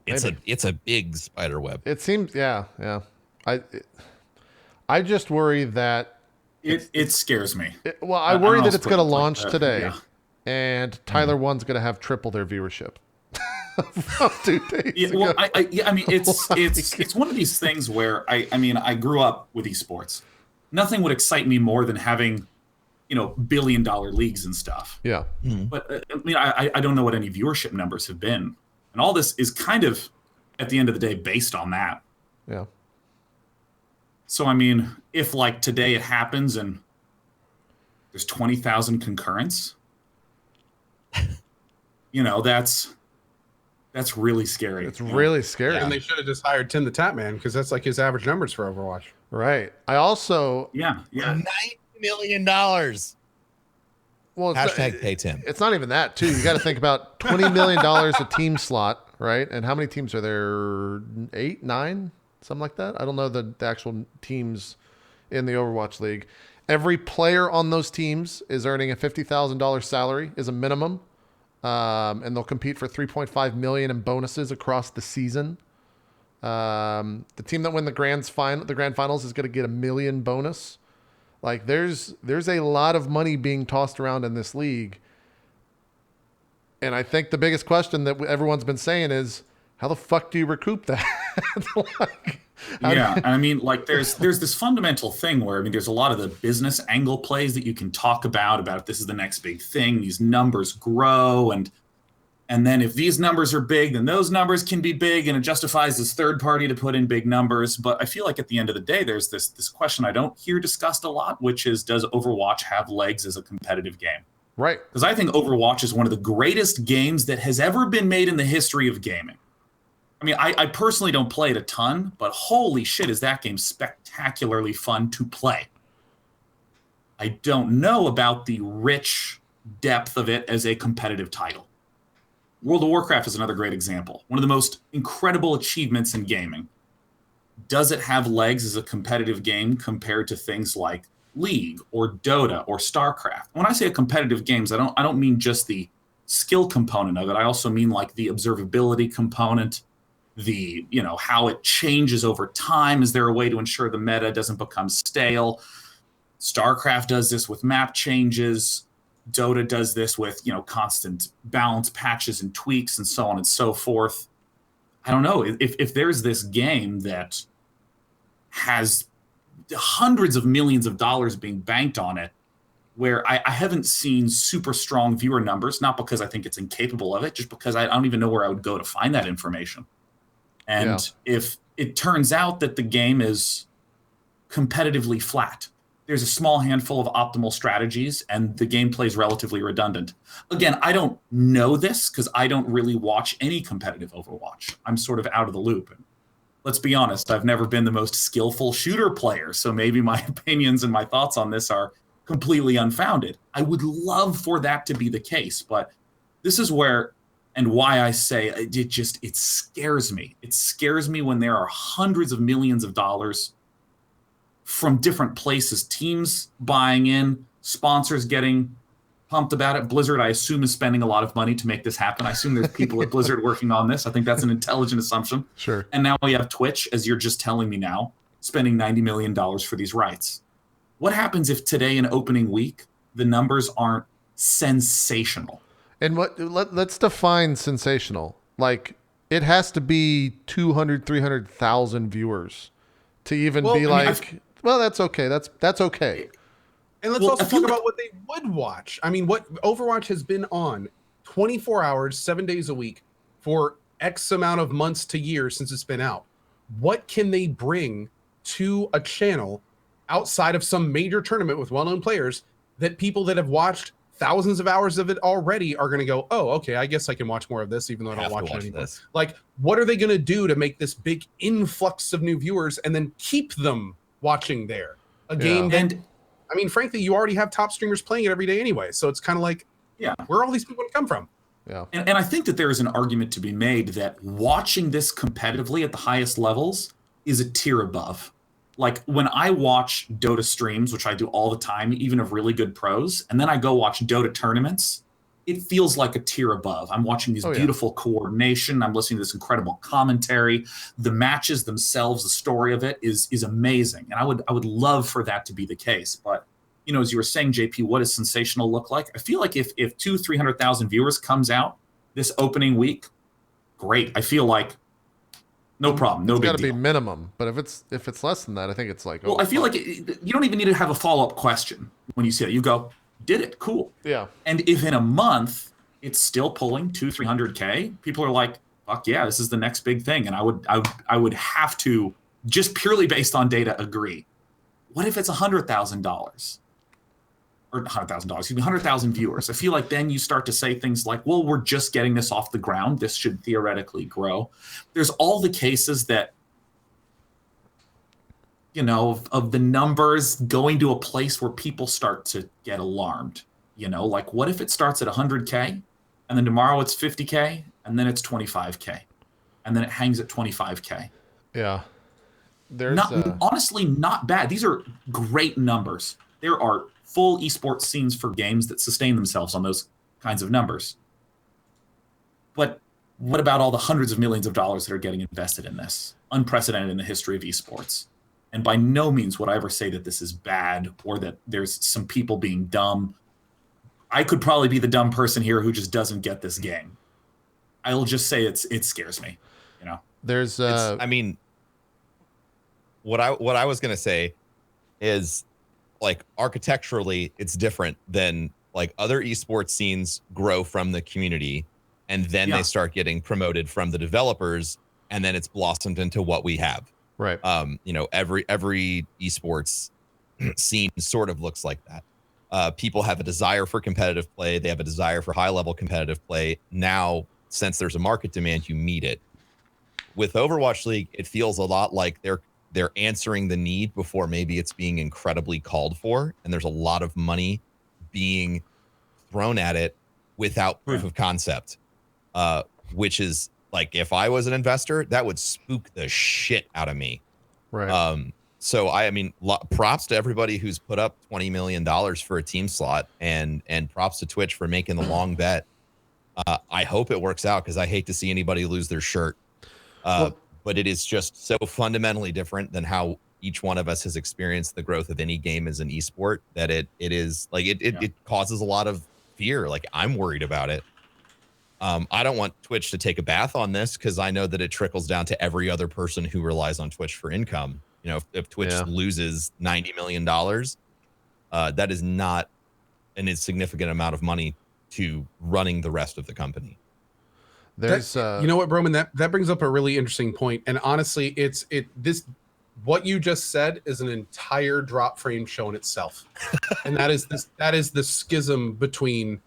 Speaker 2: It's a big spider web.
Speaker 1: It seems, yeah. I just worry that
Speaker 3: it scares me.
Speaker 1: I worry that it's going to
Speaker 3: like
Speaker 1: launch
Speaker 3: that.
Speaker 1: today,
Speaker 3: Yeah.
Speaker 1: and Tyler 1's going to have triple their viewership. From 2 days ago.
Speaker 3: I mean, it's one of these things where I grew up with esports. Nothing would excite me more than having, billion-dollar leagues and stuff.
Speaker 1: Yeah.
Speaker 3: But I don't know what any viewership numbers have been, and all this is kind of, at the end of the day, based on that.
Speaker 1: Yeah.
Speaker 3: So if like today it happens and there's 20,000 concurrents, that's really scary.
Speaker 1: It's really scary.
Speaker 4: And they should have just hired Tim the Tap Man because that's like his average numbers for Overwatch.
Speaker 1: Right. I also
Speaker 2: $90 million.
Speaker 1: Well,
Speaker 2: hashtag pay Tim.
Speaker 1: It's not even that too. You got to think about $20 million a team slot, right? And how many teams are there? 8, 9, something like that. I don't know the actual teams in the Overwatch League. Every player on those teams is earning a $50,000 salary is a minimum. And they'll compete for $3.5 million in bonuses across the season. The team that win the grand finals is going to get $1 million bonus. Like there's a lot of money being tossed around in this league. And I think the biggest question that everyone's been saying is, how the fuck do you recoup that?
Speaker 3: There's this fundamental thing where there's a lot of the business angle plays that you can talk about if this is the next big thing. These numbers grow, and then if these numbers are big, then those numbers can be big, and it justifies this third party to put in big numbers. But I feel like at the end of the day, there's this question I don't hear discussed a lot, which is, does Overwatch have legs as a competitive game?
Speaker 1: Right.
Speaker 3: Because I think Overwatch is one of the greatest games that has ever been made in the history of gaming. I mean, I personally don't play it a ton, but holy shit, is that game spectacularly fun to play. I don't know about the rich depth of it as a competitive title. World of Warcraft is another great example. One of the most incredible achievements in gaming. Does it have legs as a competitive game compared to things like League or Dota or StarCraft? When I say a competitive games, I don't mean just the skill component of it. I also mean like the observability component, the, you know, how it changes over time. Is there a way to ensure the meta doesn't become stale? StarCraft does this with map changes. Dota does this with, you know, constant balance patches and tweaks and so on and so forth. I don't know if there's this game that has hundreds of millions of dollars being banked on it, where I haven't seen super strong viewer numbers, not because I think it's incapable of it, just because I don't even know where I would go to find that information. And if it turns out that the game is competitively flat, there's a small handful of optimal strategies, and the gameplay is relatively redundant. Again, I don't know this because I don't really watch any competitive Overwatch. I'm sort of out of the loop. And let's be honest, I've never been the most skillful shooter player, so maybe my opinions and my thoughts on this are completely unfounded. I would love for that to be the case, but this is where and why I say it scares me. It scares me when there are hundreds of millions of dollars from different places, teams buying in, sponsors getting pumped about it. Blizzard, I assume, is spending a lot of money to make this happen. I assume there's people at Blizzard working on this. I think that's an intelligent assumption.
Speaker 1: Sure.
Speaker 3: And now we have Twitch, as you're just telling me now, spending $90 million for these rights. What happens if today in opening week, the numbers aren't sensational?
Speaker 1: And let's define sensational. Like, it has to be 200, 300,000 viewers to even be like, well, that's okay. That's okay.
Speaker 4: And let's also talk about what they would watch. I mean, what Overwatch has been on 24 hours, 7 days a week for X amount of months to years since it's been out. What can they bring to a channel outside of some major tournament with well-known players that people that have watched thousands of hours of it already are going to go, oh, okay, I guess I can watch more of this, even though I don't watch it anymore. Like, what are they going to do to make this big influx of new viewers and then keep them watching there? A game that, I mean, frankly, you already have top streamers playing it every day anyway. So it's kind of like, where are all these people going to come from?
Speaker 1: Yeah.
Speaker 3: And I think that there is an argument to be made that watching this competitively at the highest levels is a tier above. Like, when I watch Dota streams, which I do all the time, even of really good pros, and then I go watch Dota tournaments, it feels like a tier above. I'm watching these beautiful coordination. I'm listening to this incredible commentary. The matches themselves, the story of it is amazing. And I would love for that to be the case. But, you know, as you were saying, JP, what does sensational look like? I feel like if 200,000-300,000 viewers comes out this opening week, great. I feel like no problem, no big deal.
Speaker 1: It's got to be minimum, but if it's less than that, I think it's like.
Speaker 3: Well, I feel like you don't even need to have a follow-up question when you see it. You go, did it, cool.
Speaker 1: Yeah.
Speaker 3: And if in a month it's still pulling 200-300K, people are like, fuck yeah, this is the next big thing. And I would have to, just purely based on data, agree. What if it's $100,000? Or $100,000, excuse me, 100,000 viewers. I feel like then you start to say things like, well, we're just getting this off the ground. This should theoretically grow. There's all the cases that, you know, of the numbers going to a place where people start to get alarmed. You know, like, what if it starts at 100K and then tomorrow it's 50K and then it's 25K and then it hangs at 25K?
Speaker 1: Yeah.
Speaker 3: There's honestly not bad. These are great numbers. There are full esports scenes for games that sustain themselves on those kinds of numbers. But what about all the hundreds of millions of dollars that are getting invested in this? Unprecedented in the history of esports. And by no means would I ever say that this is bad or that there's some people being dumb. I could probably be the dumb person here who just doesn't get this game. I'll just say it scares me. You know,
Speaker 1: there's
Speaker 2: I mean, what I was gonna say is, like, architecturally, it's different than, like, other esports scenes grow from the community and then they start getting promoted from the developers, and then it's blossomed into what we have.
Speaker 1: Right.
Speaker 2: You know, every esports scene sort of looks like that. People have a desire for competitive play. They have a desire for high level competitive play. Now, since there's a market demand, you meet it. with Overwatch League, it feels a lot like they're answering the need before maybe it's being incredibly called for, and there's a lot of money being thrown at it without proof of concept, which is like, if I was an investor, that would spook the shit out of me.
Speaker 1: Right.
Speaker 2: So I mean, props to everybody who's put up $20 million for a team slot, and props to Twitch for making the long bet. I hope it works out, because I hate to see anybody lose their shirt. But it is just so fundamentally different than how each one of us has experienced the growth of any game as an esport, that it is like, it causes a lot of fear. Like, I'm worried about it. I don't want Twitch to take a bath on this, because I know that it trickles down to every other person who relies on Twitch for income. You know, if Twitch loses $90 million, that is not an insignificant amount of money to running the rest of the company.
Speaker 1: There's
Speaker 4: you know what, Broman, that brings up a really interesting point. And honestly, what you just said is an entire drop frame show in itself. And that is the schism between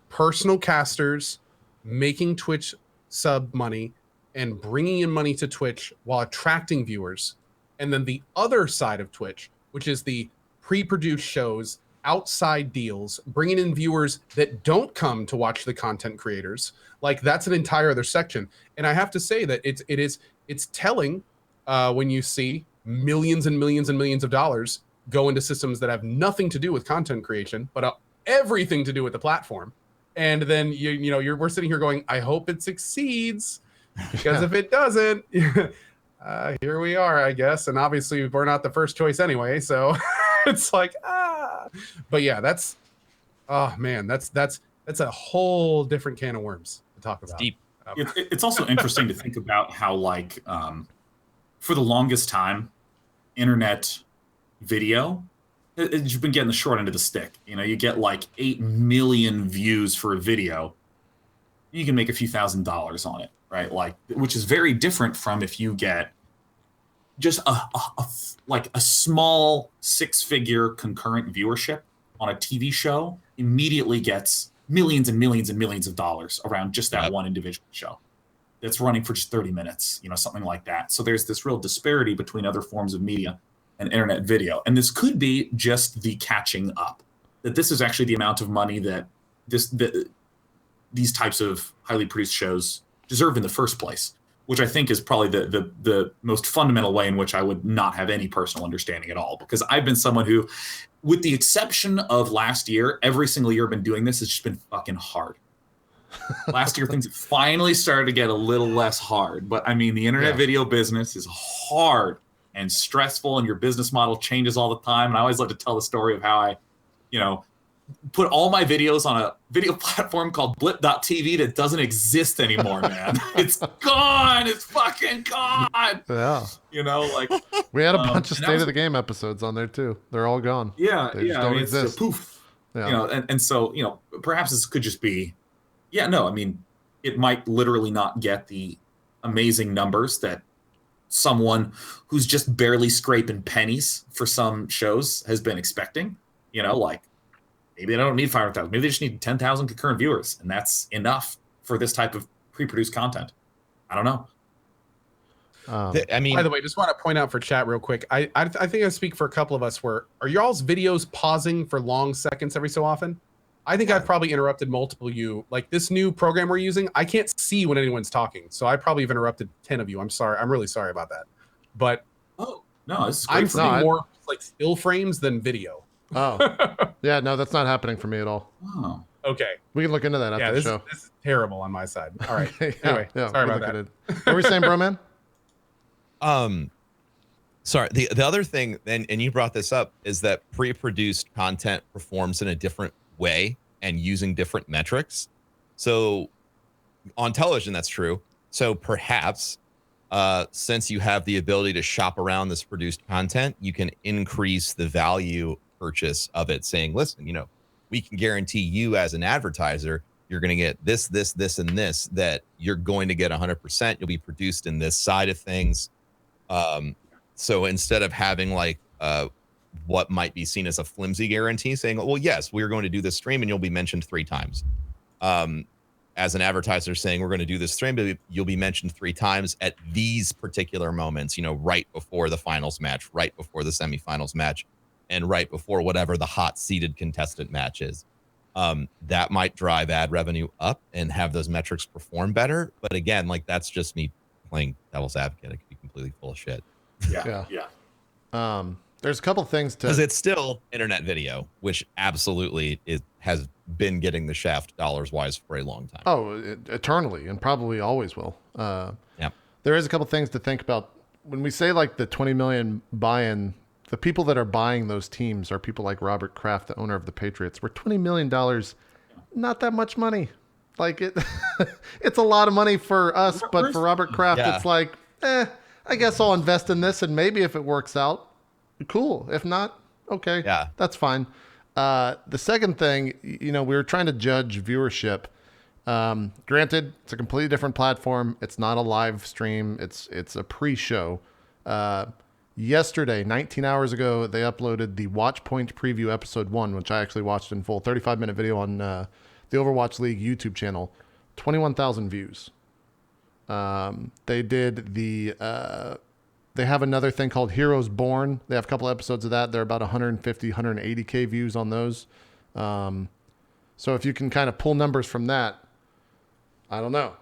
Speaker 4: personal casters making Twitch sub money and bringing in money to Twitch while attracting viewers, and then the other side of Twitch, which is the pre-produced shows, outside deals, bringing in viewers that don't come to watch the content creators. Like, that's an entire other section. And I have to say that it's telling when you see millions and millions and millions of dollars go into systems that have nothing to do with content creation, but everything to do with the platform. And then we're sitting here going, I hope it succeeds, because if it doesn't, here we are, I guess. And obviously we're not the first choice anyway, so it's like, but yeah, that's a whole different can of worms to talk about.
Speaker 2: Deep.
Speaker 3: It's also interesting to think about how, like, for the longest time, internet video, you've been getting the short end of the stick. You know, you get like 8 million views for a video, you can make a few $1,000s on it, right? Like, which is very different from if you get just a small 6-figure concurrent viewership on a TV show immediately gets millions and millions and millions of dollars around just that one individual show that's running for just 30 minutes, something like that. So there's this real disparity between other forms of media and internet video. And this could be just the catching up, that this is actually the amount of money that these types of highly produced shows deserve in the first place, which I think is probably the most fundamental way in which I would not have any personal understanding at all. Because I've been someone who, with the exception of last year, every single year I've been doing this, it's just been fucking hard. Last year, things finally started to get a little less hard. But I mean, the internet video business is hard and stressful, and your business model changes all the time. And I always love to tell the story of how I, put all my videos on a video platform called blip.tv that doesn't exist anymore, man. It's gone. It's fucking gone.
Speaker 1: Yeah.
Speaker 3: Like,
Speaker 1: we had a bunch of State of the Game episodes on there too. They're all gone.
Speaker 3: Yeah.
Speaker 1: They just don't exist.
Speaker 3: It's poof.
Speaker 1: Yeah.
Speaker 3: And so, perhaps this could just be, it might literally not get the amazing numbers that someone who's just barely scraping pennies for some shows has been expecting. Like, maybe they don't need 500,000. Maybe they just need 10,000 concurrent viewers, and that's enough for this type of pre-produced content. I don't know.
Speaker 2: I mean,
Speaker 4: by the way, just want to point out for chat real quick. I think I speak for a couple of us. Are y'all's videos pausing for long seconds every so often? I think I've probably interrupted multiple of you. Like, this new program we're using, I can't see when anyone's talking, so I probably have interrupted 10 of you. I'm sorry. I'm really sorry about that. But
Speaker 3: no, this is great.
Speaker 4: I'm seeing more like still frames than video.
Speaker 1: Oh, yeah, no, that's not happening for me at all.
Speaker 3: Oh,
Speaker 4: okay.
Speaker 1: We can look into that after the show.
Speaker 4: This is terrible on my side. All right.
Speaker 1: Anyway,
Speaker 4: sorry about that.
Speaker 1: What were we saying, bro, man?
Speaker 2: Sorry. The other thing, and you brought this up, is that pre-produced content performs in a different way and using different metrics. So on television, that's true. So perhaps since you have the ability to shop around this produced content, you can increase the value purchase of it, saying, listen, we can guarantee you as an advertiser, you're going to get this, and this, that you're going to get 100%. You'll be produced in this side of things. So instead of having like what might be seen as a flimsy guarantee saying, well, yes, we're going to do this stream and you'll be mentioned 3 times. as an advertiser saying we're going to do this stream, but you'll be mentioned 3 times at these particular moments, you know, right before the finals match, right before the semifinals match, and right before whatever the hot seeded contestant match is. That might drive ad revenue up and have those metrics perform better. But again, like, that's just me playing devil's advocate. It could be completely full of shit.
Speaker 3: Yeah.
Speaker 1: There's a couple things to,
Speaker 2: because it's still internet video, which absolutely has been getting the shaft dollars wise for a long time.
Speaker 1: Oh, eternally, and probably always will.
Speaker 2: Yeah.
Speaker 1: There is a couple things to think about when we say like the 20 million buy-in. The people that are buying those teams are people like Robert Kraft, the owner of the Patriots. Where $20 million, not that much money. Like it's a lot of money for us, but for Robert Kraft, it's like, I guess I'll invest in this, and maybe if it works out, cool. If not, okay, that's fine. The second thing, you know, we were trying to judge viewership. Granted, it's a completely different platform. It's not a live stream. It's a pre-show. Yesterday, 19 hours ago, they uploaded the Watch Point preview episode 1, which I actually watched in full. 35-minute video on the Overwatch League YouTube channel. 21,000 views. They did they have another thing called Heroes Born. They have a couple episodes of that. They're about 150, 180K views on those. So if you can kind of pull numbers from that, I don't know.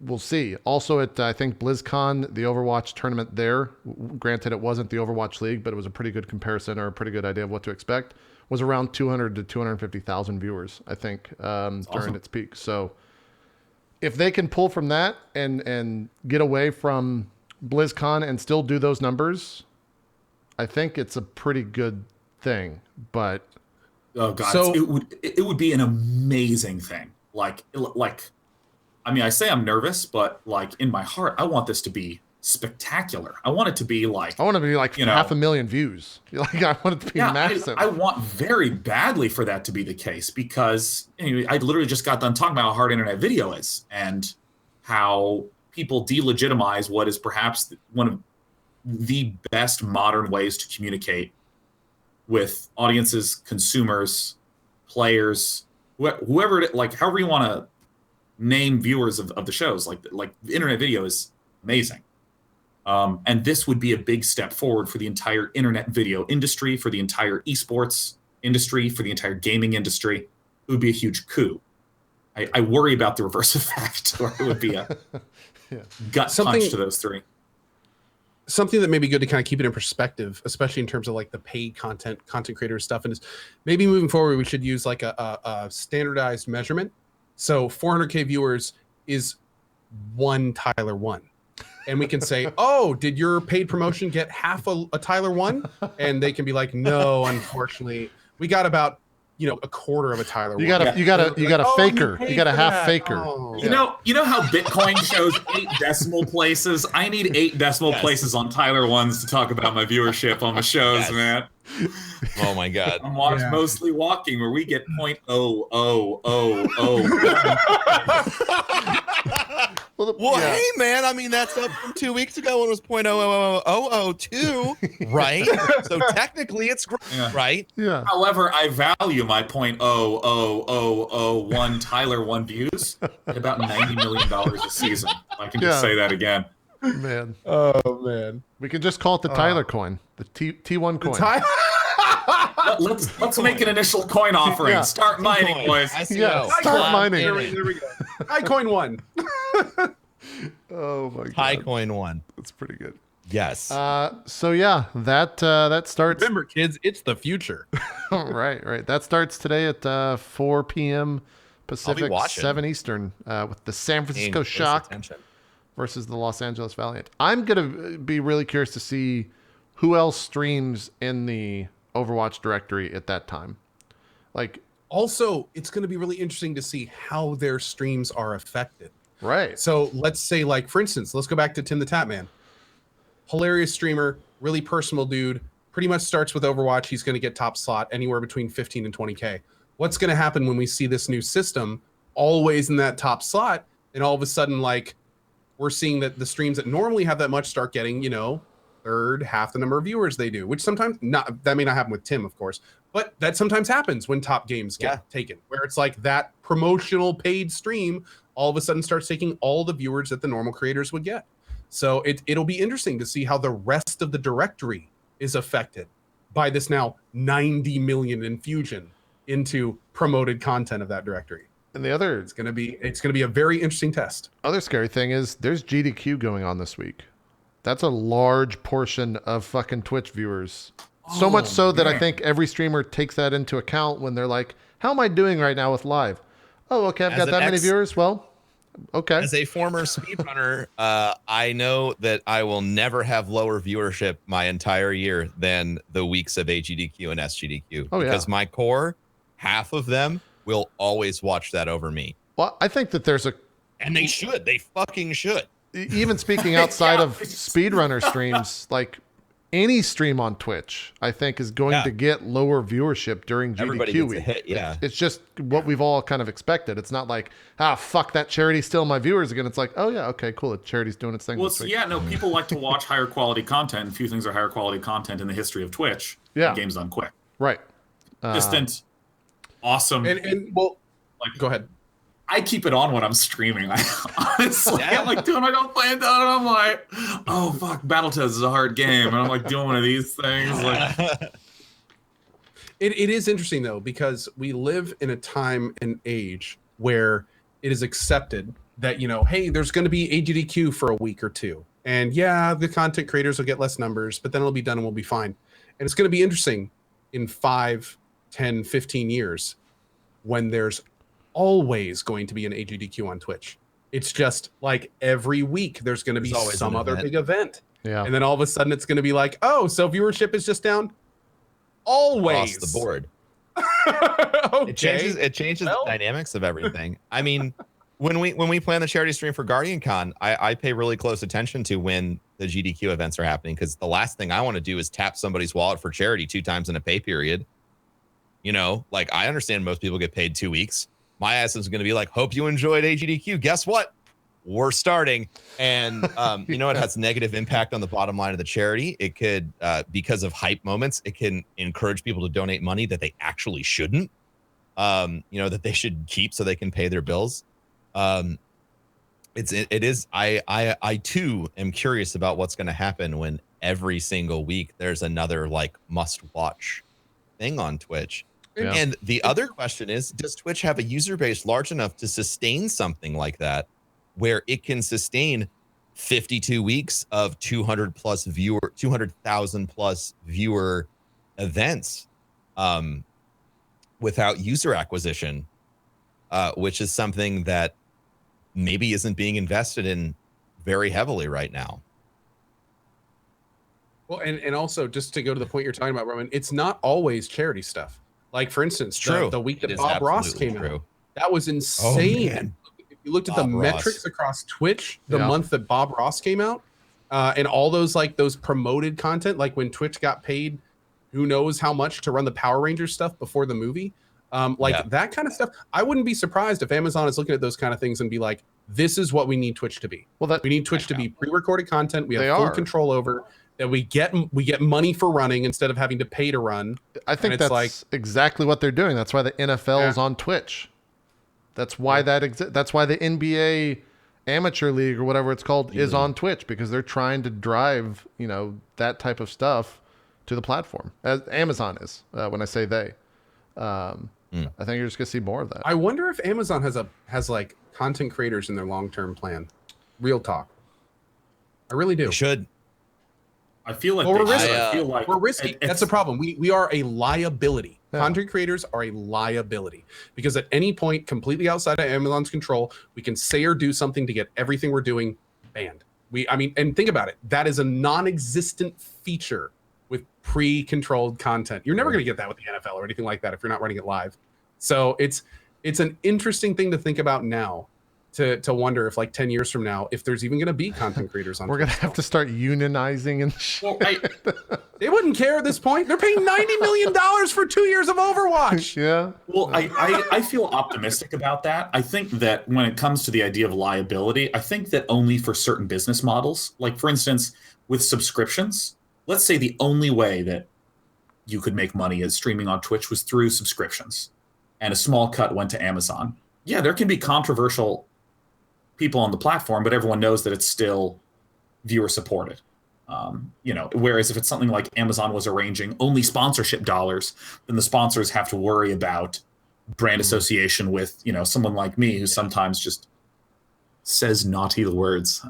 Speaker 1: We'll see. Also at, I think, BlizzCon, the Overwatch tournament there, granted it wasn't the Overwatch League, but it was a pretty good comparison or a pretty good idea of what to expect, was around 200 to 250,000 viewers, I think, during its peak. So if they can pull from that and get away from BlizzCon and still do those numbers, I think it's a pretty good thing. But
Speaker 3: oh god, so it would be an amazing thing. Like I mean, I say I'm nervous, but like in my heart, I want this to be spectacular. I want it to be like
Speaker 1: 500,000 views. Like I want it to be massive.
Speaker 3: I want very badly for that to be the case because I literally just got done talking about how hard internet video is and how people delegitimize what is perhaps one of the best modern ways to communicate with audiences, consumers, players, whoever it, like however you want to name viewers of the shows. Like internet video is amazing. And this would be a big step forward for the entire internet video industry, for the entire esports industry, for the entire gaming industry. It would be a huge coup. I worry about the reverse effect, or it would be a gut punch to those three.
Speaker 4: Something that may be good to kind of keep it in perspective, especially in terms of like the paid content creator stuff, and is maybe moving forward, we should use like a standardized measurement. So 400K viewers is one Tyler 1. And we can say, oh, did your paid promotion get half a Tyler 1? And they can be like, no, unfortunately, we got about, a quarter of a Tyler 1.
Speaker 1: You got a faker. You got a half faker.
Speaker 3: Oh. You know how Bitcoin shows 8 decimal places? I need 8 decimal places on Tyler 1s to talk about my viewership on the shows, man.
Speaker 2: Oh my god.
Speaker 3: I'm mostly walking where we get 0.0000.
Speaker 2: Well, hey man, I mean that's up from 2 weeks ago when it was 0.00002, right? So technically it's great, right?
Speaker 1: Yeah.
Speaker 3: However, I value my 0.00001 Tyler 1 views at about $90 million a season. I can just say that again.
Speaker 1: Man.
Speaker 4: Oh man.
Speaker 1: We could just call it the Tyler coin, the T1 coin.
Speaker 3: Let's make an initial coin offering. Yeah. Start mining, boys.
Speaker 1: Start mining.
Speaker 4: There we go. High coin 1.
Speaker 1: Oh my god.
Speaker 2: High coin 1.
Speaker 1: That's pretty good.
Speaker 2: Yes.
Speaker 1: So yeah, that starts.
Speaker 4: Remember, kids, it's the future.
Speaker 1: Right. That starts today at 4 p.m. Pacific, 7 Eastern, with the San Francisco Shock versus the Los Angeles Valiant. I'm gonna be really curious to see who else streams in the Overwatch directory at that time. Like,
Speaker 4: also, it's going to be really interesting to see how their streams are affected.
Speaker 1: Right.
Speaker 4: So let's say, like, for instance, let's go back to Tim the Tatman. Hilarious streamer, really personal dude, pretty much starts with Overwatch. He's going to get top slot anywhere between 15 and 20K. What's going to happen when we see this new system always in that top slot, and all of a sudden, like, we're seeing that the streams that normally have that much start getting, third, half the number of viewers they do, which sometimes that may not happen with Tim, of course, but that sometimes happens when top games get taken, where it's like that promotional paid stream all of a sudden starts taking all the viewers that the normal creators would get. So it'll be interesting to see how the rest of the directory is affected by this now 90 million infusion into promoted content of that directory.
Speaker 1: And the other,
Speaker 4: it's gonna be a very interesting test.
Speaker 1: Other scary thing is there's GDQ going on this week. That's a large portion of fucking Twitch viewers. So much so that I think every streamer takes that into account when they're like, how am I doing right now with live? Oh, okay, I've got that many viewers. Well, okay.
Speaker 2: As a former speedrunner, I know that I will never have lower viewership my entire year than the weeks of AGDQ and SGDQ. Because my core, half of them will always watch that over me.
Speaker 1: Well, I think that
Speaker 2: and they should. They fucking should.
Speaker 1: Even speaking outside of speedrunner streams, like any stream on Twitch, I think is going to get lower viewership during GDQ week. It's just what we've all kind of expected. It's not like, fuck, that charity's still my viewers again. It's like, oh yeah, okay, cool. The charity's doing its thing.
Speaker 3: Well, people like to watch higher quality content. Few things are higher quality content in the history of Twitch.
Speaker 1: Yeah.
Speaker 3: Games done quick.
Speaker 1: Right.
Speaker 3: Distant, awesome.
Speaker 4: And well, go ahead.
Speaker 3: I keep it on when I'm streaming. Honestly, I'm like doing my own playing down, and I'm like, oh fuck, Battletech is a hard game, and I'm like doing one of these things. Like,
Speaker 4: it is interesting though, because we live in a time and age where it is accepted that, hey, there's going to be AGDQ for a week or two, and the content creators will get less numbers, but then it'll be done and we'll be fine. And it's going to be interesting in 5, 10, 15 years when there's always going to be an AGDQ on Twitch. It's just like every week there's going to be some other big event. Yeah. And then all of a sudden it's going to be like, oh, so viewership is just down? Always.
Speaker 2: Across the board.
Speaker 4: Okay.
Speaker 2: It changes the dynamics of everything. I mean, when we plan the charity stream for Guardian Con, I pay really close attention to when the GDQ events are happening, because the last thing I want to do is tap somebody's wallet for charity 2 times in a pay period. Like, I understand most people get paid 2 weeks. My ass is going to be like, hope you enjoyed AGDQ. Guess what? We're starting. And, it has negative impact on the bottom line of the charity. It could, because of hype moments, it can encourage people to donate money that they actually shouldn't, that they should keep so they can pay their bills. I too am curious about what's going to happen when every single week there's another like must watch thing on Twitch. Yeah. And the other question is, does Twitch have a user base large enough to sustain something like that, where it can sustain 52 weeks of 200,000 plus viewer events without user acquisition, which is something that maybe isn't being invested in very heavily right now.
Speaker 4: Well, and also just to go to the point you're talking about, Roman, it's not always charity stuff. Like, for instance, the week that Bob Ross came out, that was insane. If you looked at the metrics across Twitch, the month that Bob Ross came out, and all those promoted content, like when Twitch got paid, who knows how much to run the Power Rangers stuff before the movie, that kind of stuff. I wouldn't be surprised if Amazon is looking at those kind of things and be like, this is what we need Twitch to be. Well, we need Twitch to be pre-recorded content. We have full control over. That we get money for running instead of having to pay to run.
Speaker 1: I think that's exactly what they're doing. That's why the NFL is on Twitch. That's why that's why the NBA Amateur League or whatever it's called is on Twitch, because they're trying to drive that type of stuff to the platform, as Amazon is. When I say they, I think you're just gonna see more of that.
Speaker 4: I wonder if Amazon has like content creators in their long-term plan. Real talk. I really do.
Speaker 2: They should.
Speaker 3: I feel like
Speaker 4: we're risky. That's the problem. We are a liability. Yeah. Content creators are a liability, because at any point, completely outside of Amazon's control, we can say or do something to get everything we're doing banned. And think about it. That is a non-existent feature with pre-controlled content. You're never going to get that with the NFL or anything like that if you're not running it live. So it's an interesting thing to think about now, to wonder if like 10 years from now, if there's even going to be content creators on
Speaker 1: We're going to have to start unionizing and shit.
Speaker 3: Well,
Speaker 4: They wouldn't care at this point. They're paying $90 million for 2 years of Overwatch.
Speaker 1: Yeah.
Speaker 3: Well, I feel optimistic about that. I think that when it comes to the idea of liability, I think that only for certain business models, like for instance, with subscriptions, let's say the only way that you could make money as streaming on Twitch was through subscriptions, and a small cut went to Amazon. Yeah, there can be controversial people on the platform, but everyone knows that it's still viewer supported. Whereas if it's something like Amazon was arranging only sponsorship dollars, then the sponsors have to worry about brand association with, someone like me who sometimes just says naughty words.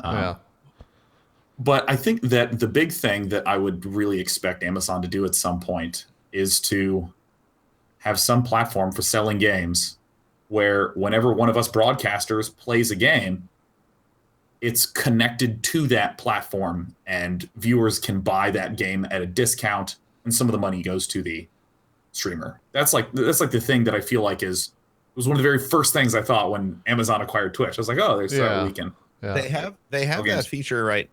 Speaker 3: But I think that the big thing that I would really expect Amazon to do at some point is to have some platform for selling games where whenever one of us broadcasters plays a game, it's connected to that platform and viewers can buy that game at a discount and some of the money goes to the streamer. That's like the thing that I feel like was one of the very first things I thought when Amazon acquired Twitch. I was like, oh, there's that weekend.
Speaker 1: Yeah.
Speaker 2: They have that feature right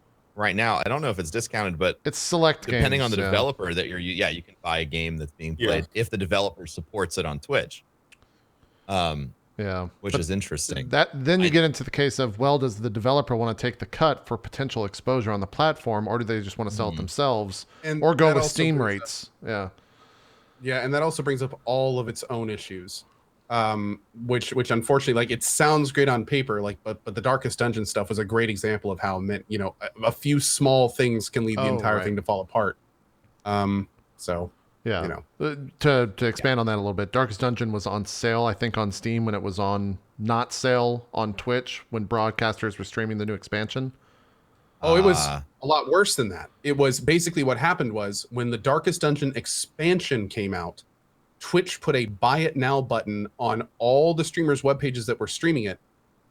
Speaker 2: now. I don't know if it's discounted, but
Speaker 1: It's select
Speaker 2: depending
Speaker 1: games,
Speaker 2: on the developer that you can buy a game that's being played if the developer supports it on Twitch. Which is interesting.
Speaker 1: Then you get into the case of, well, does the developer want to take the cut for potential exposure on the platform, or do they just want to sell it themselves, or go with Steam rates? Yeah,
Speaker 4: and that also brings up all of its own issues, which unfortunately, like, it sounds great on paper, like, but the Darkest Dungeon stuff was a great example of how a few small things can lead the entire thing to fall apart.
Speaker 1: Yeah. To expand on that a little bit, Darkest Dungeon was on sale, I think, on Steam when it was on not sale on Twitch when broadcasters were streaming the new expansion.
Speaker 4: Oh, it was a lot worse than that. It was basically what happened was when the Darkest Dungeon expansion came out, Twitch put a buy it now button on all the streamers' web pages that were streaming it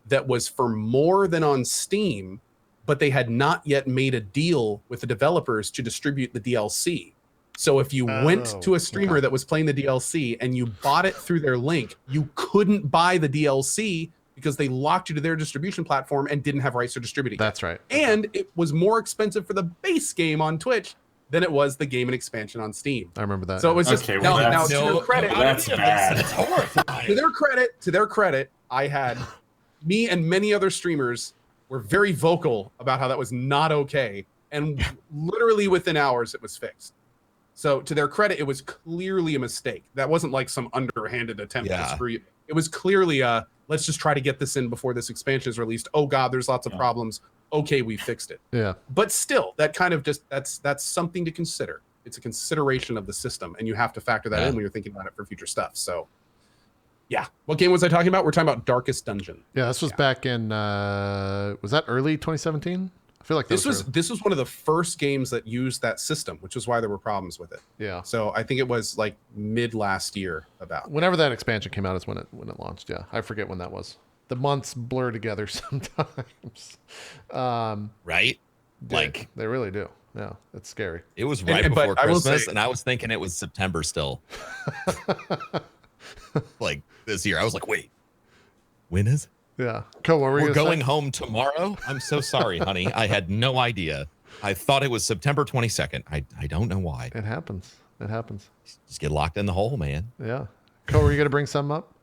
Speaker 4: that was for more than on Steam, but they had not yet made a deal with the developers to distribute the DLC. So if you went to a streamer that was playing the DLC and you bought it through their link, you couldn't buy the DLC because they locked you to their distribution platform and didn't have rights to distribute it.
Speaker 1: That's right.
Speaker 4: And it was more expensive for the base game on Twitch than it was the game and expansion on Steam.
Speaker 1: I remember that.
Speaker 4: So it was just now to their credit.
Speaker 3: That's bad.
Speaker 2: That's horrifying.
Speaker 4: To their credit, me and many other streamers were very vocal about how that was not okay, and literally within hours it was fixed. So to their credit, it was clearly a mistake. That wasn't like some underhanded attempt to screw you. It was clearly let's just try to get this in before this expansion is released. Oh God, there's lots of problems. Okay, we fixed it.
Speaker 1: Yeah.
Speaker 4: But still, that kind of that's something to consider. It's a consideration of the system, and you have to factor that in when you're thinking about it for future stuff. So yeah. What game was I talking about? We're talking about Darkest Dungeon.
Speaker 1: Yeah, this was back in was that early 2017? I feel like
Speaker 4: this was one of the first games that used that system, which is why there were problems with it.
Speaker 1: Yeah.
Speaker 4: So I think it was like mid last year about.
Speaker 1: Whenever that expansion came out is when it launched. Yeah. I forget when that was. The months blur together sometimes.
Speaker 2: Right?
Speaker 1: Like they really do. Yeah. It's scary.
Speaker 2: It was right before Christmas, and I was thinking it was September still. Like this year. I was like, wait, when is it?
Speaker 1: Yeah. Cool.
Speaker 2: We're going home tomorrow. I'm so sorry, honey. I had no idea. I thought it was September 22nd. I don't know why.
Speaker 1: It happens.
Speaker 2: Just get locked in the hole, man.
Speaker 1: Yeah. Cole, were you going to bring something up?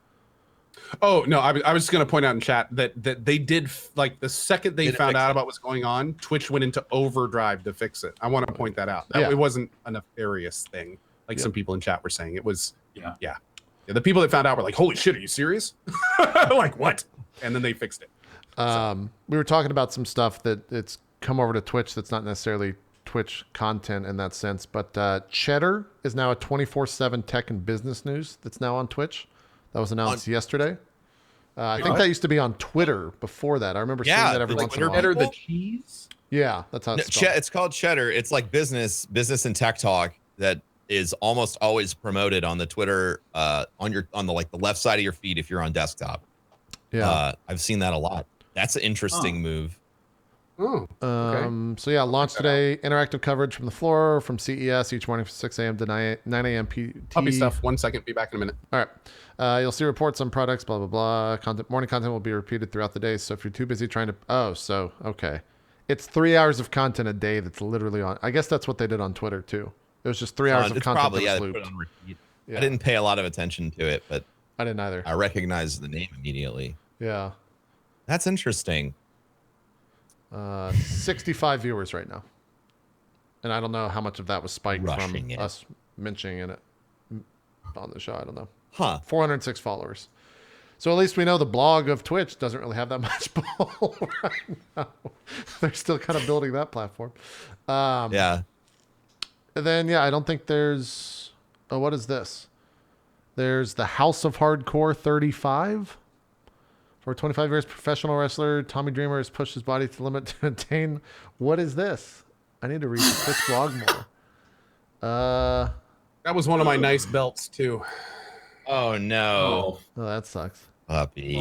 Speaker 4: Oh, no. I was just going to point out in chat that they did, like, the second they found out about what's going on, Twitch went into overdrive to fix it. I want to point that out. It wasn't a nefarious thing, like some people in chat were saying. It was, yeah. The people that found out were like, holy shit, are you serious? Like, what? And then they fixed it.
Speaker 1: We were talking about some stuff that it's come over to Twitch that's not necessarily Twitch content in that sense, but Cheddar is now a 24/7 tech and business news that's now on Twitch. That was announced yesterday. I think that used to be on Twitter before that. I remember seeing that every once in a while.
Speaker 4: Cheddar the cheese?
Speaker 1: Yeah, that's how it's spelled.
Speaker 2: It's called Cheddar. It's like business and tech talk that is almost always promoted on the Twitter on the left side of your feed if you're on desktop. Yeah, I've seen that a lot. That's an interesting move.
Speaker 4: Oh, okay.
Speaker 1: So yeah, launch
Speaker 4: check that
Speaker 1: today. Interactive coverage from the floor from CES each morning from 6 a.m. to 9 a.m. PT.
Speaker 4: Puppy stuff. 1 second. Be back in a minute.
Speaker 1: All right. You'll see reports on products, blah, blah, blah. Morning content will be repeated throughout the day. So if you're too busy trying to... okay. It's 3 hours of content a day that's literally on... I guess that's what they did on Twitter, too. It was just 3 hours of content
Speaker 2: probably,
Speaker 1: that was
Speaker 2: they
Speaker 1: looped.
Speaker 2: put it on repeat.
Speaker 1: Yeah.
Speaker 2: I didn't pay a lot of attention to it, but...
Speaker 1: I didn't either.
Speaker 2: I recognized the name immediately.
Speaker 1: Yeah.
Speaker 2: That's interesting.
Speaker 1: 65 viewers right now. And I don't know how much of that was spiked
Speaker 2: Rushing
Speaker 1: from
Speaker 2: it.
Speaker 1: us mentioning it on the show. I don't know.
Speaker 2: Huh.
Speaker 1: 406 followers. So at least we know the blog of Twitch doesn't really have that much pull right now. They're still kind of building that platform.
Speaker 2: Yeah.
Speaker 1: And then, yeah, I don't think there's... Oh, what is this? There's the House of Hardcore 35. For 25 years, professional wrestler Tommy Dreamer has pushed his body to the limit to attain. What is this? I need to read the Twitch blog more.
Speaker 4: That was one of my nice belts too.
Speaker 2: Oh, no.
Speaker 1: Oh, that sucks.
Speaker 2: Puppy.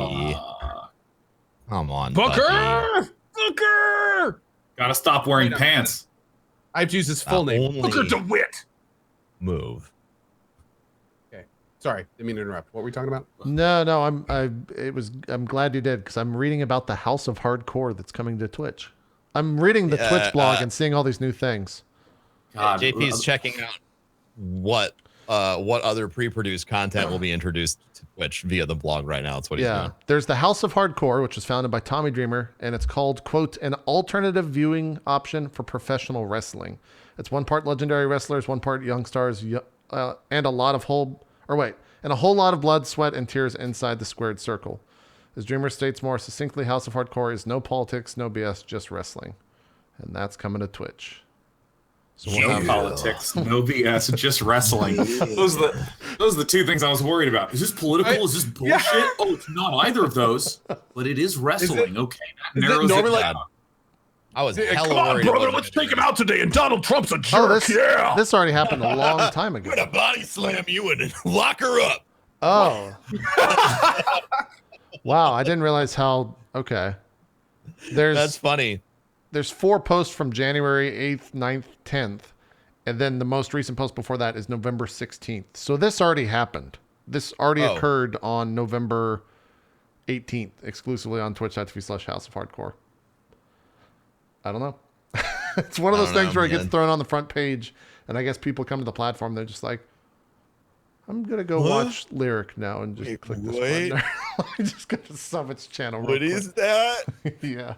Speaker 2: Come on,
Speaker 4: Booker!
Speaker 2: puppy.
Speaker 4: Booker!
Speaker 3: Gotta stop wearing
Speaker 4: Wait a
Speaker 3: pants.
Speaker 4: I have to use his full name.
Speaker 2: only-
Speaker 4: Booker DeWitt.
Speaker 2: Move.
Speaker 4: Okay. Sorry, didn't mean to interrupt. What were we talking about?
Speaker 1: No, I'm glad you did because I'm reading about the House of Hardcore that's coming to Twitch. I'm reading the Twitch blog and seeing all these new things.
Speaker 3: God,
Speaker 2: JP's checking out what other pre-produced content will be introduced to Twitch via the blog right now. That's what he's doing.
Speaker 1: There's the House of Hardcore, which was founded by Tommy Dreamer, and it's called, quote, an alternative viewing option for professional wrestling. It's one part legendary wrestlers, one part young stars, and a whole lot of blood, sweat, and tears inside the squared circle. As Dreamer states more succinctly, House of Hardcore is no politics, no BS, just wrestling. And that's coming to Twitch. So we'll
Speaker 3: no
Speaker 1: have-
Speaker 3: politics, no BS, just wrestling. Those are the two things I was worried about. Is this political? Is this bullshit?
Speaker 4: Yeah.
Speaker 3: Oh, it's not either of those, but it is wrestling. Okay, that
Speaker 4: is it
Speaker 3: narrows it
Speaker 4: normally
Speaker 3: down.
Speaker 2: I was hella
Speaker 4: Come on,
Speaker 2: worried
Speaker 4: brother.
Speaker 2: about
Speaker 4: Let's
Speaker 2: it.
Speaker 4: take him out today. And Donald Trump's a jerk.
Speaker 1: Oh, this
Speaker 4: yeah.
Speaker 1: this already happened a long time ago.
Speaker 2: I'm gonna body slam you and lock her up.
Speaker 1: Oh. Wow, I didn't realize how... Okay.
Speaker 2: That's funny.
Speaker 1: There's 4 posts from January 8th, 9th, 10th. And then the most recent post before that is November 16th. So this already happened. This already occurred on November 18th, exclusively on twitch.tv/House of Hardcore. I don't know. It's one of those things where it gets thrown on the front page, and I guess people come to the platform, they're just like, I'm going to go watch Lyric now and just click this button. I just got to sub its channel real
Speaker 2: What
Speaker 1: quick.
Speaker 2: is that?
Speaker 1: Yeah.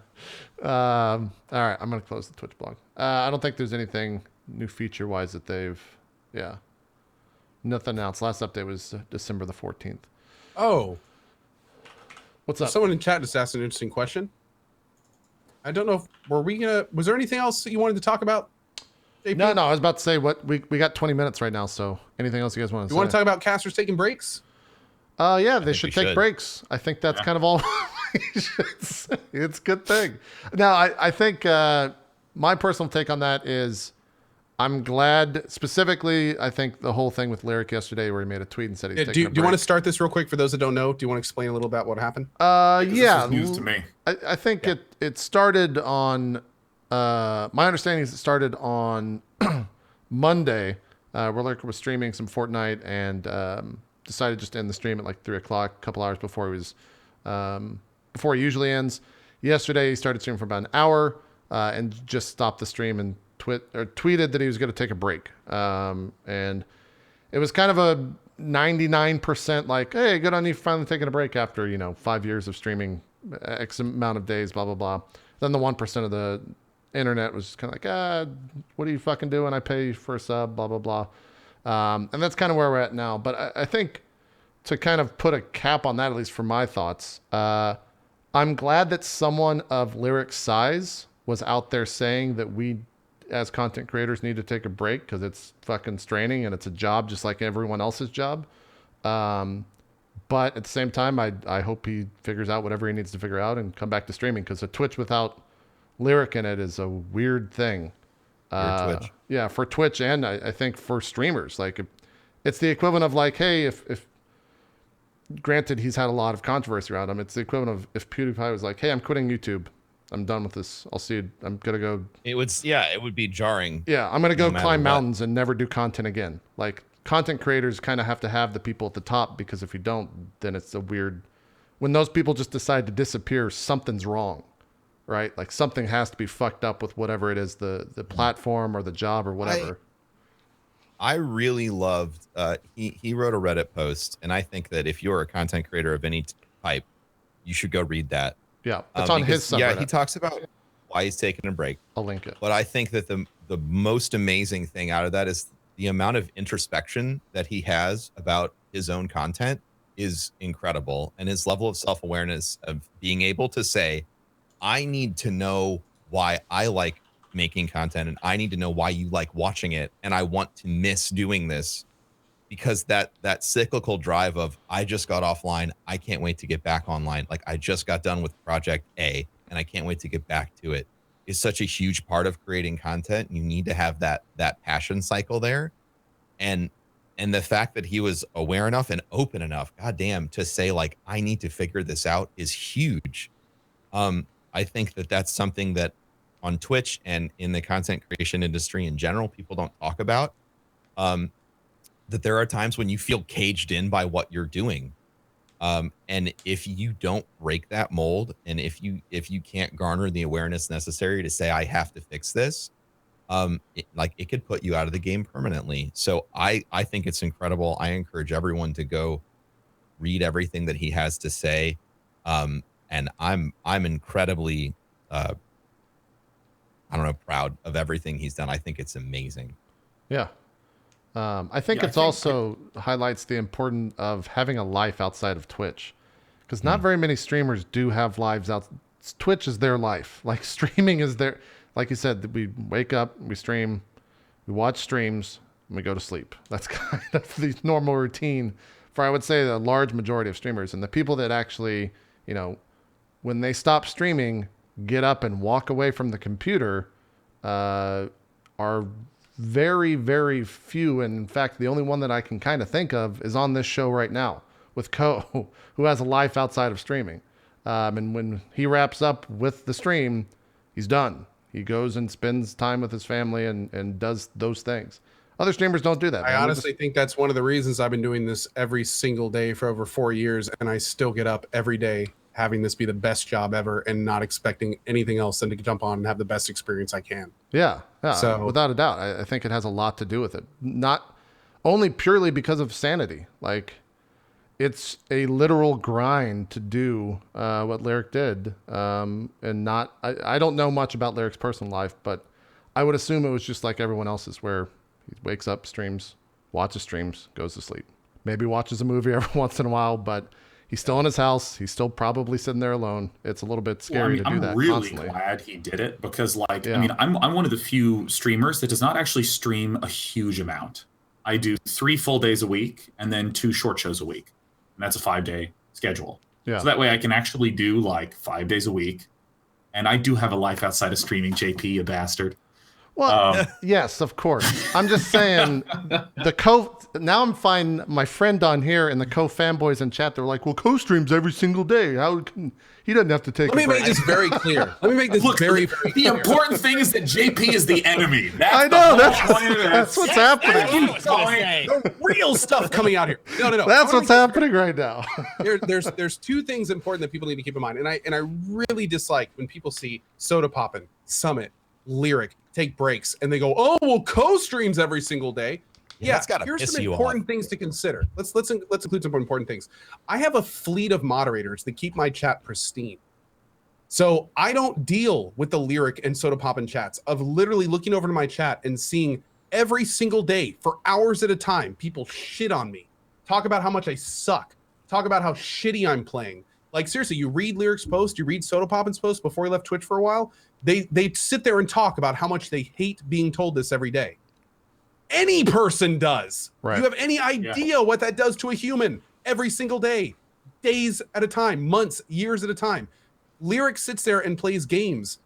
Speaker 1: All right, I'm going to close the Twitch blog. I don't think there's anything new feature-wise that they've... Yeah. Nothing else. Last update was December the 14th.
Speaker 4: Oh.
Speaker 1: What's up?
Speaker 4: Someone in chat just asked an interesting question. I don't know if was there anything else that you wanted to talk about? JP?
Speaker 1: No, I was about to say what we got 20 minutes right now, so anything else you guys want to say?
Speaker 4: You want to talk about casters taking breaks?
Speaker 1: Yeah, they should
Speaker 2: we
Speaker 1: take
Speaker 2: should.
Speaker 1: breaks. I think that's kind of all we should say. It's a good thing. Now, I think my personal take on that is I'm glad, specifically, I think the whole thing with Lyric yesterday where he made a tweet and said he's taking a break.
Speaker 4: Do you want to start this real quick for those that don't know? Do you want to explain a little about what happened?
Speaker 1: Yeah.
Speaker 3: This is news to me.
Speaker 1: I think it started on, my understanding is it started on Monday, where Lyric was streaming some Fortnite and decided just to end the stream at like 3 o'clock, a couple hours before he was, before he usually ends. Yesterday, he started streaming for about an hour and just stopped the stream and tweeted that he was going to take a break. And it was kind of a 99% like, hey, good on you for finally taking a break after, 5 years of streaming X amount of days, blah, blah, blah. Then the 1% of the internet was just kind of like, what are you fucking doing? I pay you for a sub, blah, blah, blah. And that's kind of where we're at now. But I think to kind of put a cap on that, at least for my thoughts, I'm glad that someone of Lyric's size was out there saying that we as content creators need to take a break because it's fucking straining and it's a job just like everyone else's job. But at the same time, I hope he figures out whatever he needs to figure out and come back to streaming because a Twitch without Lyric in it is a weird thing.
Speaker 2: Twitch.
Speaker 1: Yeah, for Twitch and I think for streamers. Like it's the equivalent of like, hey, if granted he's had a lot of controversy around him, it's the equivalent of if PewDiePie was like, hey, I'm quitting YouTube. I'm done with this. I'll see. I'm gonna go.
Speaker 2: It would be jarring.
Speaker 1: Yeah, I'm gonna go
Speaker 2: no
Speaker 1: climb
Speaker 2: matter what.
Speaker 1: mountains and never do content again. Like content creators kind of have to have the people at the top, because if you don't, then it's a weird. When those people just decide to disappear, something's wrong, right? Like something has to be fucked up with whatever it is, the platform or the job or whatever.
Speaker 2: I really loved. He wrote a Reddit post, and I think that if you're a content creator of any type, you should go read that.
Speaker 1: Yeah, it's on his subreddit.
Speaker 2: Yeah, he talks about why he's taking a break.
Speaker 1: I'll link it.
Speaker 2: But I think that the most amazing thing out of that is the amount of introspection that he has about his own content is incredible, and his level of self-awareness of being able to say, I need to know why I like making content, and I need to know why you like watching it, and I want to miss doing this, because that cyclical drive of I just got offline, I can't wait to get back online, like I just got done with project A and I can't wait to get back to it, is such a huge part of creating content. You need to have that passion cycle there, and the fact that he was aware enough and open enough, goddamn, to say like I need to figure this out is huge. I think that that's something that on Twitch and in the content creation industry in general, people don't talk about. That there are times when you feel caged in by what you're doing. And if you don't break that mold, and if you can't garner the awareness necessary to say, I have to fix this, it could put you out of the game permanently. So I think it's incredible. I encourage everyone to go read everything that he has to say. And I'm incredibly, proud of everything he's done. I think it's amazing.
Speaker 1: Yeah. I think it's also highlights the importance of having a life outside of Twitch, because not very many streamers do have lives out. Twitch is their life. Like streaming is their, like you said, we wake up, we stream, we watch streams, and we go to sleep. That's kind of the normal routine for, I would say, the large majority of streamers. And the people that actually, when they stop streaming, get up and walk away from the computer, are very, very few. And in fact, the only one that I can kind of think of is on this show right now with Ko, who has a life outside of streaming. And when he wraps up with the stream, he's done. He goes and spends time with his family and does those things. Other streamers don't do that.
Speaker 4: I honestly think that's one of the reasons I've been doing this every single day for over 4 years, and I still get up every day having this be the best job ever and not expecting anything else than to jump on and have the best experience I can.
Speaker 1: Yeah.
Speaker 4: So,
Speaker 1: without a doubt, I think it has a lot to do with it. Not only purely because of sanity. Like, it's a literal grind to do what Lyric did. And not, I don't know much about Lyric's personal life, but I would assume it was just like everyone else's, where he wakes up, streams, watches streams, goes to sleep. Maybe watches a movie every once in a while, but he's still in his house. He's still probably sitting there alone. It's a little bit scary to do that.
Speaker 3: I'm really
Speaker 1: constantly.
Speaker 3: glad he did it, because I'm one of the few streamers that does not actually stream a huge amount. I do 3 full days a week and then 2 short shows a week. And that's a 5-day schedule.
Speaker 1: Yeah.
Speaker 3: So that way I can actually do like 5 days a week. And I do have a life outside of streaming, JP, you bastard.
Speaker 1: Well, yes, of course. I'm just saying now I'm finding my friend on here and the fanboys in chat. They're like, well, streams every single day. He doesn't have to take
Speaker 4: Let me make this very clear. Very clear.
Speaker 3: The important thing is that JP is the enemy.
Speaker 1: I know. That's what's happening.
Speaker 4: The real stuff coming out here. No.
Speaker 1: That's what's happening right now.
Speaker 4: There's 2 things important that people need to keep in mind. And I really dislike when people see Soda Poppin', Summit, Lyric take breaks and they go, oh, well, co-streams every single day. Yeah, here's some important things to consider. Let's include some important things. I have a fleet of moderators that keep my chat pristine. So I don't deal with the Lyric and Soda Poppin' chats of literally looking over to my chat and seeing every single day for hours at a time people shit on me, talk about how much I suck, talk about how shitty I'm playing. Like, seriously, you read Lyric's post, you read Soda Poppin's post before he left Twitch for a while, they sit there and talk about how much they hate being told this every day. Any person does.
Speaker 1: Right.
Speaker 4: You have any idea what that does to a human every single day, days at a time, months, years at a time. Lyric sits there and plays games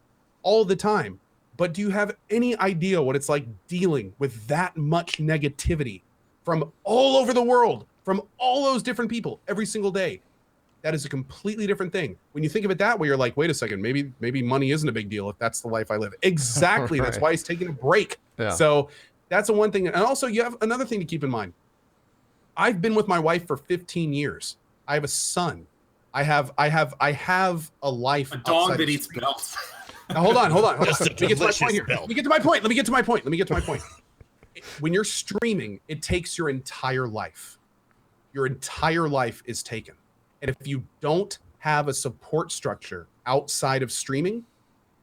Speaker 4: all the time. But do you have any idea what it's like dealing with that much negativity from all over the world, from all those different people every single day? That is a completely different thing. When you think of it that way, you're like, wait a second, maybe money isn't a big deal if that's the life I live. Exactly. That's
Speaker 1: Right.
Speaker 4: why he's taking a break.
Speaker 1: Yeah.
Speaker 4: So that's the one thing. And also, you have another thing to keep in mind. I've been with my wife for 15 years. I have a son. I have a life.
Speaker 3: A dog
Speaker 4: outside
Speaker 3: that
Speaker 4: of
Speaker 3: eats
Speaker 4: screen.
Speaker 3: bells.
Speaker 4: Now, hold on.
Speaker 2: Just a
Speaker 4: Let me get to my
Speaker 2: delicious
Speaker 4: point here.
Speaker 2: belt.
Speaker 4: Let me get to my point. When you're streaming, it takes your entire life. Your entire life is taken. And if you don't have a support structure outside of streaming,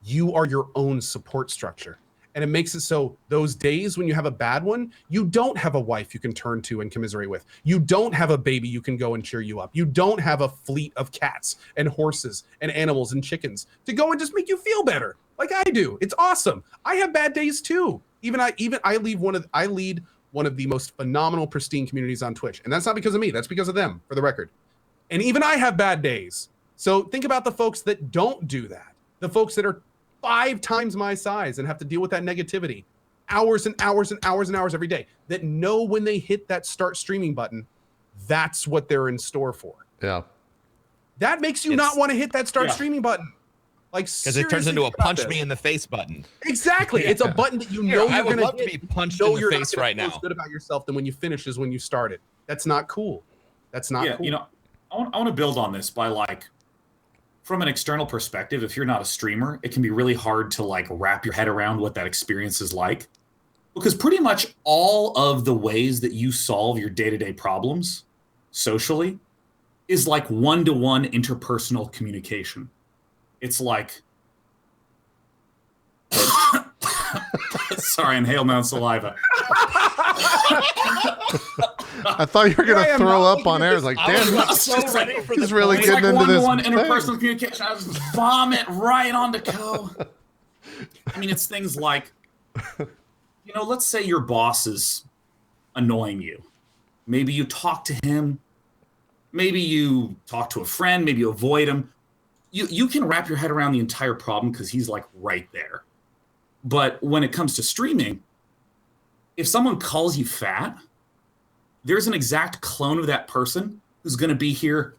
Speaker 4: you are your own support structure. And it makes it so those days when you have a bad one, you don't have a wife you can turn to and commiserate with. You don't have a baby you can go and cheer you up. You don't have a fleet of cats and horses and animals and chickens to go and just make you feel better like I do. It's awesome. I have bad days too. I lead one of the most phenomenal, pristine communities on Twitch. And that's not because of me. That's because of them, for the record. And even I have bad days. So think about the folks that don't do that. The folks that are 5 times my size and have to deal with that negativity hours and hours and hours and hours every day, that know when they hit that start streaming button, that's what they're in store for.
Speaker 1: Yeah.
Speaker 4: That makes you not want to hit that start streaming button. Like,
Speaker 2: because it turns into a punch me in the face button.
Speaker 4: Exactly. It's a button that you know
Speaker 2: I
Speaker 4: you're
Speaker 2: would
Speaker 4: going
Speaker 2: love to be punched in the face right now.
Speaker 4: Good about yourself than when you finish is when you started. That's not cool. That's not cool.
Speaker 3: You know, I want to build on this by like, from an external perspective, if you're not a streamer, it can be really hard to like wrap your head around what that experience is like. Because pretty much all of the ways that you solve your day-to-day problems socially is like one-to-one interpersonal communication. It's like, sorry, inhale my own saliva.
Speaker 1: I thought you were going to throw up on air. I was like, damn, he's really
Speaker 3: It's
Speaker 1: getting
Speaker 3: like
Speaker 1: into this.
Speaker 3: one-to-one interpersonal communication. I just vomit right onto Co. I mean, it's things like, you know, let's say your boss is annoying you. Maybe you talk to him. Maybe you talk to a friend. Maybe you avoid him. You can wrap your head around the entire problem because he's like right there. But when it comes to streaming, if someone calls you fat, there's an exact clone of that person who's going to be here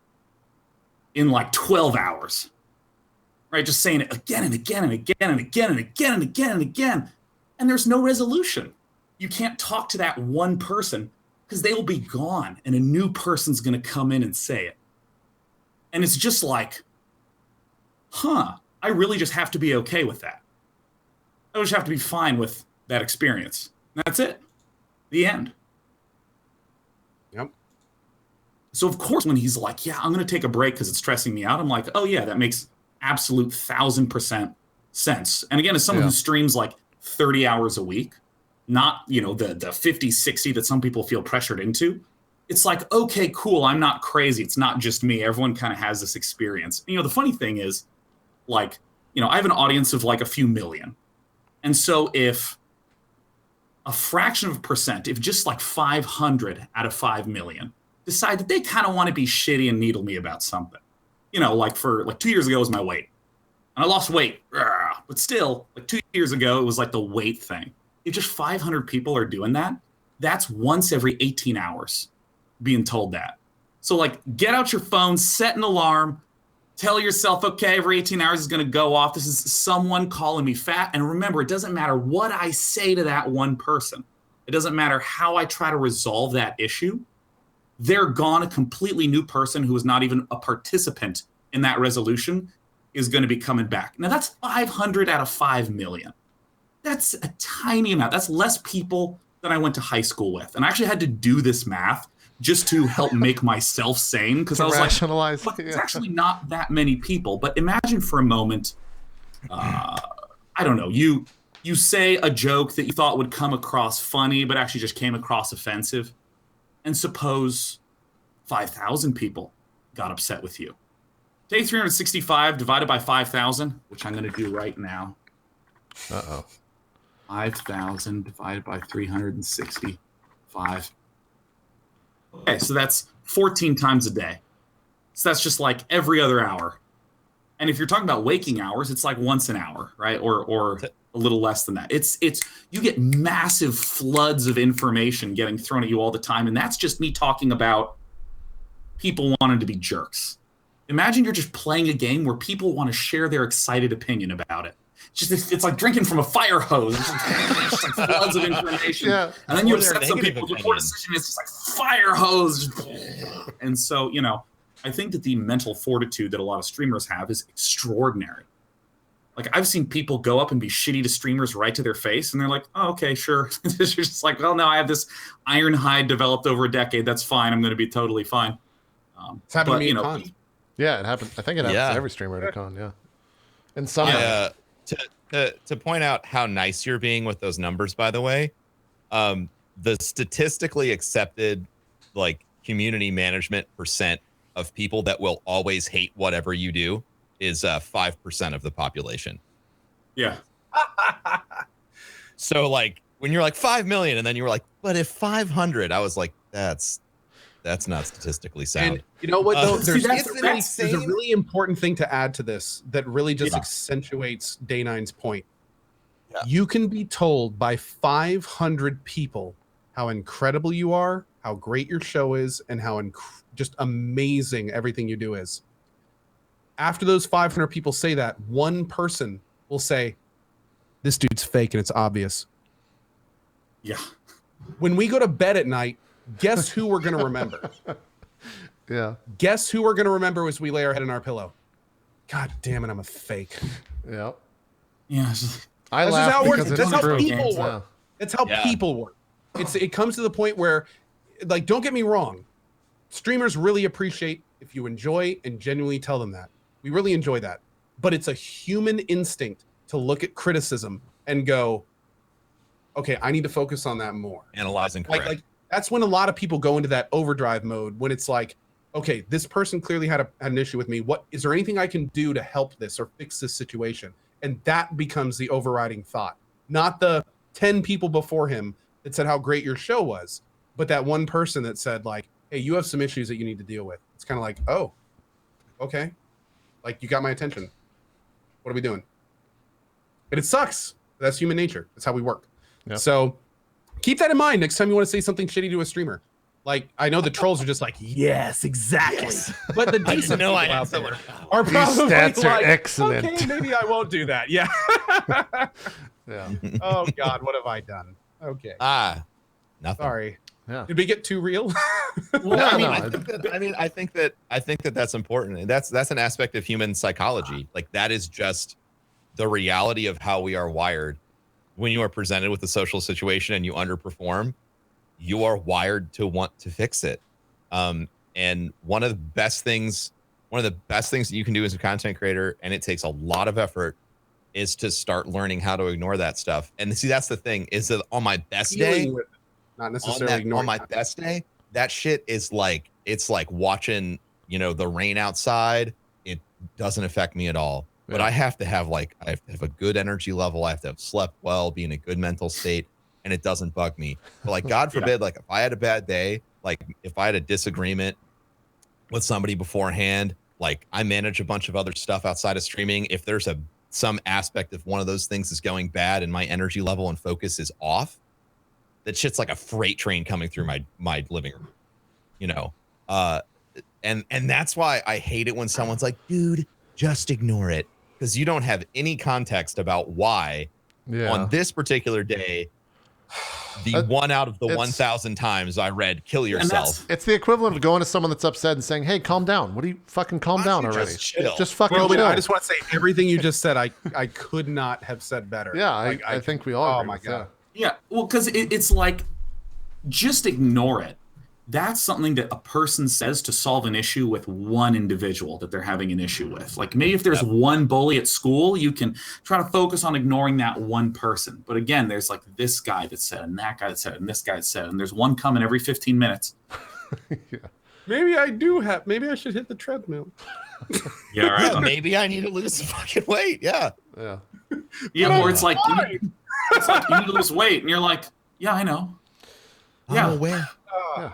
Speaker 3: in like 12 hours. Right? Just saying it again and again and again and again and again and again and again. And there's no resolution. You can't talk to that one person because they will be gone and a new person's going to come in and say it. And it's just like, I really just have to be okay with that. I just have to be fine with that experience. That's it. The end.
Speaker 4: Yep.
Speaker 3: So of course, when he's like, yeah, I'm going to take a break because it's stressing me out, I'm like, oh yeah, that makes absolute 1000% sense. And again, as someone who streams like 30 hours a week, not, you know, the 50, 60 that some people feel pressured into, it's like, okay, cool. I'm not crazy. It's not just me. Everyone kind of has this experience. And, you know, the funny thing is, like, you know, I have an audience of like a few million. And so if a fraction of a percent, if just like 500 out of 5 million decide that they kind of want to be shitty and needle me about something, you know, like for like 2 years ago was my weight. And I lost weight. But still, like 2 years ago, it was like the weight thing. If just 500 people are doing that, that's once every 18 hours being told that. So like, get out your phone, set an alarm, tell yourself, okay, every 18 hours is going to go off. This is someone calling me fat. And remember, it doesn't matter what I say to that one person. It doesn't matter how I try to resolve that issue. They're gone. A completely new person who is not even a participant in that resolution is going to be coming back. Now, that's 500 out of 5 million. That's a tiny amount. That's less people than I went to high school with. And I actually had to do this math just to help make myself sane, because I was
Speaker 1: rationalize,
Speaker 3: like, it's actually not that many people. But imagine for a moment, I don't know, you say a joke that you thought would come across funny, but actually just came across offensive. And suppose 5,000 people got upset with you. Take 365 divided by 5,000, which I'm going to do right now. 5,000 divided by 365. Okay, so that's 14 times a day. So that's just like every other hour. And if you're talking about waking hours, it's like once an hour, right? Or a little less than that. It's you get massive floods of information getting thrown at you all the time. And that's just me talking about people wanting to be jerks. Imagine you're just playing a game where people want to share their excited opinion about it. It's like drinking from a fire hose. It's just like floods of information.
Speaker 1: Yeah.
Speaker 3: And then you
Speaker 2: Or their
Speaker 3: upset some
Speaker 2: negative
Speaker 3: people. The poor
Speaker 2: opinions.
Speaker 3: decision is just like fire hose. And so, I think that the mental fortitude that a lot of streamers have is extraordinary. Like, I've seen people go up and be shitty to streamers right to their face, and they're like, oh, okay, sure. You're just like, well, no, I have this iron hide developed over a decade. That's fine. I'm going to be totally fine.
Speaker 4: It's happened to me at cons.
Speaker 1: Yeah, it happened. I think it happens to every streamer at a con. Yeah. And some.
Speaker 2: To point out how nice you're being with those numbers, by the way, the statistically accepted like community management percent of people that will always hate whatever you do is 5% of the population.
Speaker 3: Yeah.
Speaker 2: So like when you're like 5 million and then you were like, but if 500, I was like, that's not statistically sound.
Speaker 4: And you know what though? There's
Speaker 2: that's
Speaker 4: a really important thing to add to this that really just accentuates Day 9's point.
Speaker 2: Yeah.
Speaker 4: You can be told by 500 people how incredible you are, how great your show is, and how just amazing everything you do is. After those 500 people say that, one person will say, this dude's fake and it's obvious.
Speaker 3: Yeah.
Speaker 4: When we go to bed at night, guess who we're going to remember?
Speaker 1: Yeah.
Speaker 4: Guess who we're going to remember as we lay our head in our pillow? God damn it, I'm a fake.
Speaker 1: Yeah.
Speaker 3: Yeah.
Speaker 1: I
Speaker 4: That's
Speaker 1: laugh
Speaker 4: just how it works.
Speaker 1: because
Speaker 4: That's
Speaker 1: it's
Speaker 4: how
Speaker 1: true.
Speaker 4: people work. That's how people work. It comes to the point where, like, don't get me wrong. Streamers really appreciate if you enjoy and genuinely tell them that. We really enjoy that. But it's a human instinct to look at criticism and go, okay, I need to focus on that more.
Speaker 2: Analyzing correct.
Speaker 4: Like that's when a lot of people go into that overdrive mode when it's like, okay, this person clearly had an issue with me. What is there anything I can do to help this or fix this situation? And that becomes the overriding thought, not the 10 people before him that said how great your show was, but that one person that said like, hey, you have some issues that you need to deal with. It's kind of like, oh, okay. Like you got my attention. What are we doing? And it sucks. That's human nature. That's how we work.
Speaker 1: Yep.
Speaker 4: So keep that in mind next time you want to say something shitty to a streamer. Like I know the trolls are just like, yes, exactly. Yes. But the decent people out there are probably
Speaker 1: stats are
Speaker 4: like,
Speaker 1: excellent.
Speaker 4: okay, maybe I won't do that. Yeah.
Speaker 1: Yeah.
Speaker 4: Oh God, what have I done? Okay.
Speaker 2: Nothing.
Speaker 4: Sorry.
Speaker 1: Yeah.
Speaker 4: Did we get too real?
Speaker 2: Well,
Speaker 1: No,
Speaker 2: I think that that's important. And that's an aspect of human psychology. Like that is just the reality of how we are wired. When you are presented with a social situation and you underperform, you are wired to want to fix it. And one of the best things that you can do as a content creator, and it takes a lot of effort, is to start learning how to ignore that stuff. And see, that's the thing, is that on my best day,
Speaker 4: not necessarily
Speaker 2: on my best day, that shit is like, it's like watching, the rain outside. It doesn't affect me at all. But I have to have a good energy level. I have to have slept well, be in a good mental state, and it doesn't bug me. But like, God forbid, like if I had a bad day, like if I had a disagreement with somebody beforehand, like I manage a bunch of other stuff outside of streaming. If there's some aspect of one of those things is going bad and my energy level and focus is off, that shit's like a freight train coming through my living room, and that's why I hate it when someone's like, dude, just ignore it. Because you don't have any context about why on this particular day, the 1 out of the 1,000 times I read kill yourself.
Speaker 1: It's the equivalent of going to someone that's upset and saying, hey, calm down. What do you fucking calm down already? Just fucking chill.
Speaker 4: I just want to say everything you just said, I could not have said better.
Speaker 1: Yeah, I think we all agree.
Speaker 4: Oh my God.
Speaker 3: Yeah, well, because it's like, just ignore it. That's something that a person says to solve an issue with one individual that they're having an issue with. Like maybe if there's one bully at school, you can try to focus on ignoring that one person. But again, there's like this guy that said, and that guy that said, and this guy that said, and there's one coming every 15 minutes.
Speaker 1: Yeah.
Speaker 4: Maybe I should hit the treadmill.
Speaker 3: Yeah, right.
Speaker 2: Yeah, maybe I need to lose some fucking weight. Yeah.
Speaker 1: Yeah.
Speaker 3: Yeah, or it's like you need to lose weight, and you're like, yeah, I know. Yeah.
Speaker 2: I'm aware.
Speaker 4: I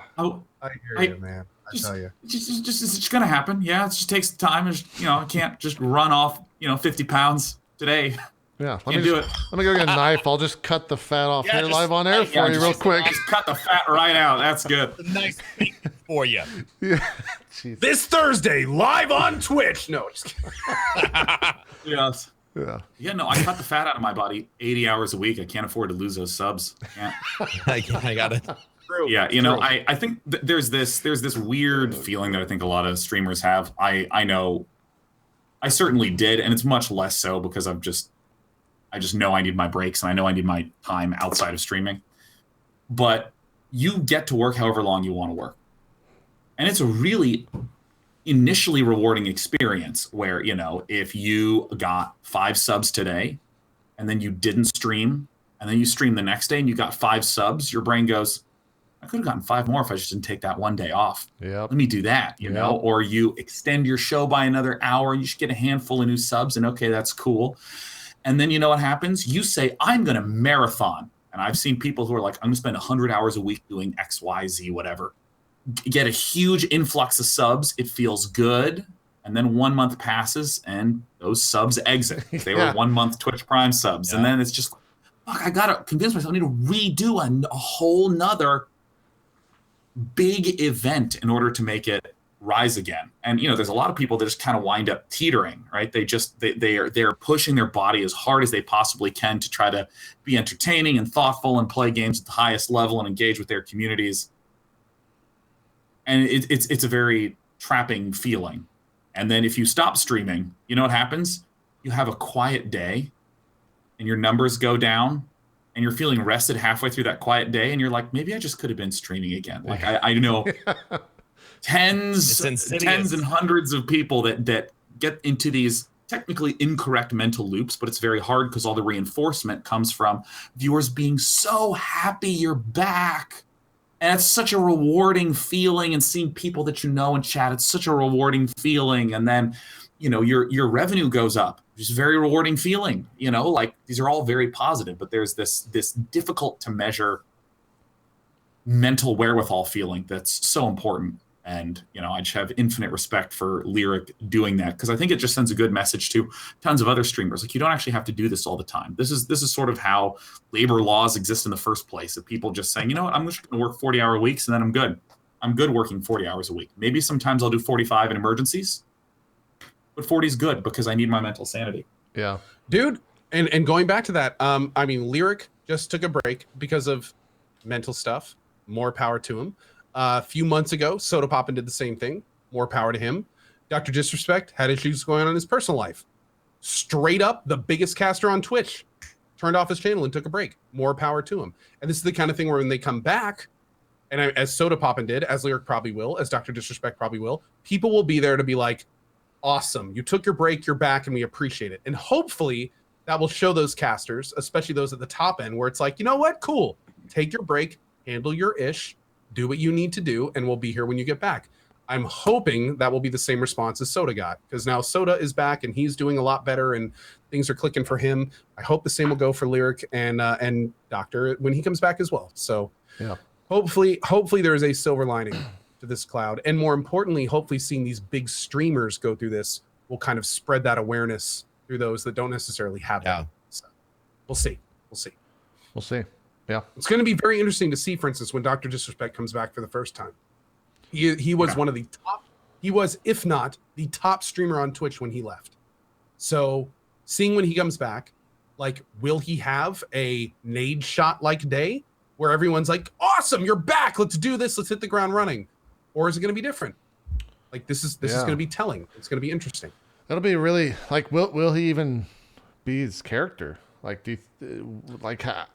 Speaker 4: hear you, man. I tell you.
Speaker 3: It's just gonna happen. Yeah, it just takes time. I can't just run off, 50 pounds today.
Speaker 1: Yeah,
Speaker 3: Can't do it.
Speaker 1: Let me go get a knife. I'll just cut the fat off here
Speaker 2: just-
Speaker 1: live on air for you real quick.
Speaker 3: Just cut the fat right out. That's good.
Speaker 2: A nice thing for you.
Speaker 1: Yeah. Jeez.
Speaker 4: This Thursday, live on Twitch. No, just kidding.
Speaker 3: Yes.
Speaker 1: Yeah.
Speaker 3: Yeah, no, I cut the fat out of my body 80 hours a week. I can't afford to lose those subs. Can't.
Speaker 2: I got it.
Speaker 4: True.
Speaker 3: Yeah, I think there's this weird feeling that I think a lot of streamers have. I know I certainly did, and it's much less so because I just know I need my breaks and I know I need my time outside of streaming. But you get to work however long you want to work. And it's a really initially rewarding experience where, if you got 5 subs today and then you didn't stream and then you stream the next day and you got 5 subs, your brain goes, I could have gotten 5 more if I just didn't take that one day off.
Speaker 1: Yep.
Speaker 3: Let me do that, know? Or you extend your show by another hour and you should get a handful of new subs and okay, that's cool. And then you know what happens? You say, I'm going to marathon. And I've seen people who are like, I'm going to spend 100 hours a week doing X, Y, Z, whatever. Get a huge influx of subs. It feels good. And then 1 month passes and those subs exit. They were 1 month Twitch Prime subs. Yeah. And then it's just, fuck, I got to convince myself I need to redo a whole nother big event in order to make it rise again. And, there's a lot of people that just kind of wind up teetering, right? They're pushing their body as hard as they possibly can to try to be entertaining and thoughtful and play games at the highest level and engage with their communities. And it's a very trapping feeling. And then if you stop streaming, you know what happens? You have a quiet day and your numbers go down and you're feeling rested halfway through that quiet day. And you're like, maybe I just could have been streaming again. Like I know tens and hundreds of people that get into these technically incorrect mental loops, but it's very hard because all the reinforcement comes from viewers being so happy you're back. And it's such a rewarding feeling, and seeing people that in chat, it's such a rewarding feeling. And then, your revenue goes up, which is a very rewarding feeling. Like these are all very positive, but there's this difficult to measure mental wherewithal feeling that's so important. And, I just have infinite respect for Lyric doing that, because I think it just sends a good message to tons of other streamers. Like, you don't actually have to do this all the time. This is sort of how labor laws exist in the first place, of people just saying, you know what, I'm just going to work 40-hour weeks and then I'm good. I'm good working 40 hours a week. Maybe sometimes I'll do 45 in emergencies, but 40 is good because I need my mental sanity.
Speaker 1: Yeah.
Speaker 4: Dude, and going back to that, Lyric just took a break because of mental stuff. More power to him. A few months ago, Soda Poppin did the same thing. More power to him. Dr. Disrespect had issues going on in his personal life. Straight up, the biggest caster on Twitch turned off his channel and took a break. More power to him. And this is the kind of thing where when they come back, and as Soda Poppin did, as Lyric probably will, as Dr. Disrespect probably will, people will be there to be like, awesome, you took your break, you're back, and we appreciate it. And hopefully that will show those casters, especially those at the top end, where it's like, you know what, cool, take your break, handle your ish, do what you need to do, and we'll be here when you get back. I'm hoping that will be the same response as Soda got, because now Soda is back and he's doing a lot better and things are clicking for him. I hope the same will go for Lyric and Doctor when he comes back as well. So
Speaker 1: yeah,
Speaker 4: hopefully there is a silver lining to this cloud. And more importantly, hopefully seeing these big streamers go through this will kind of spread that awareness through those that don't necessarily have that. So we'll see.
Speaker 1: Yeah.
Speaker 4: It's going to be very interesting to see, for instance, when Dr. Disrespect comes back for the first time. He was one of the top, he was, if not, the top streamer on Twitch when he left. So seeing when he comes back, like, will he have a nade shot like day where everyone's like, awesome, you're back, let's do this, let's hit the ground running? Or is it going to be different? Like, this is going to be telling. It's going to be interesting.
Speaker 1: That'll be really, like, will he even be his character? Like,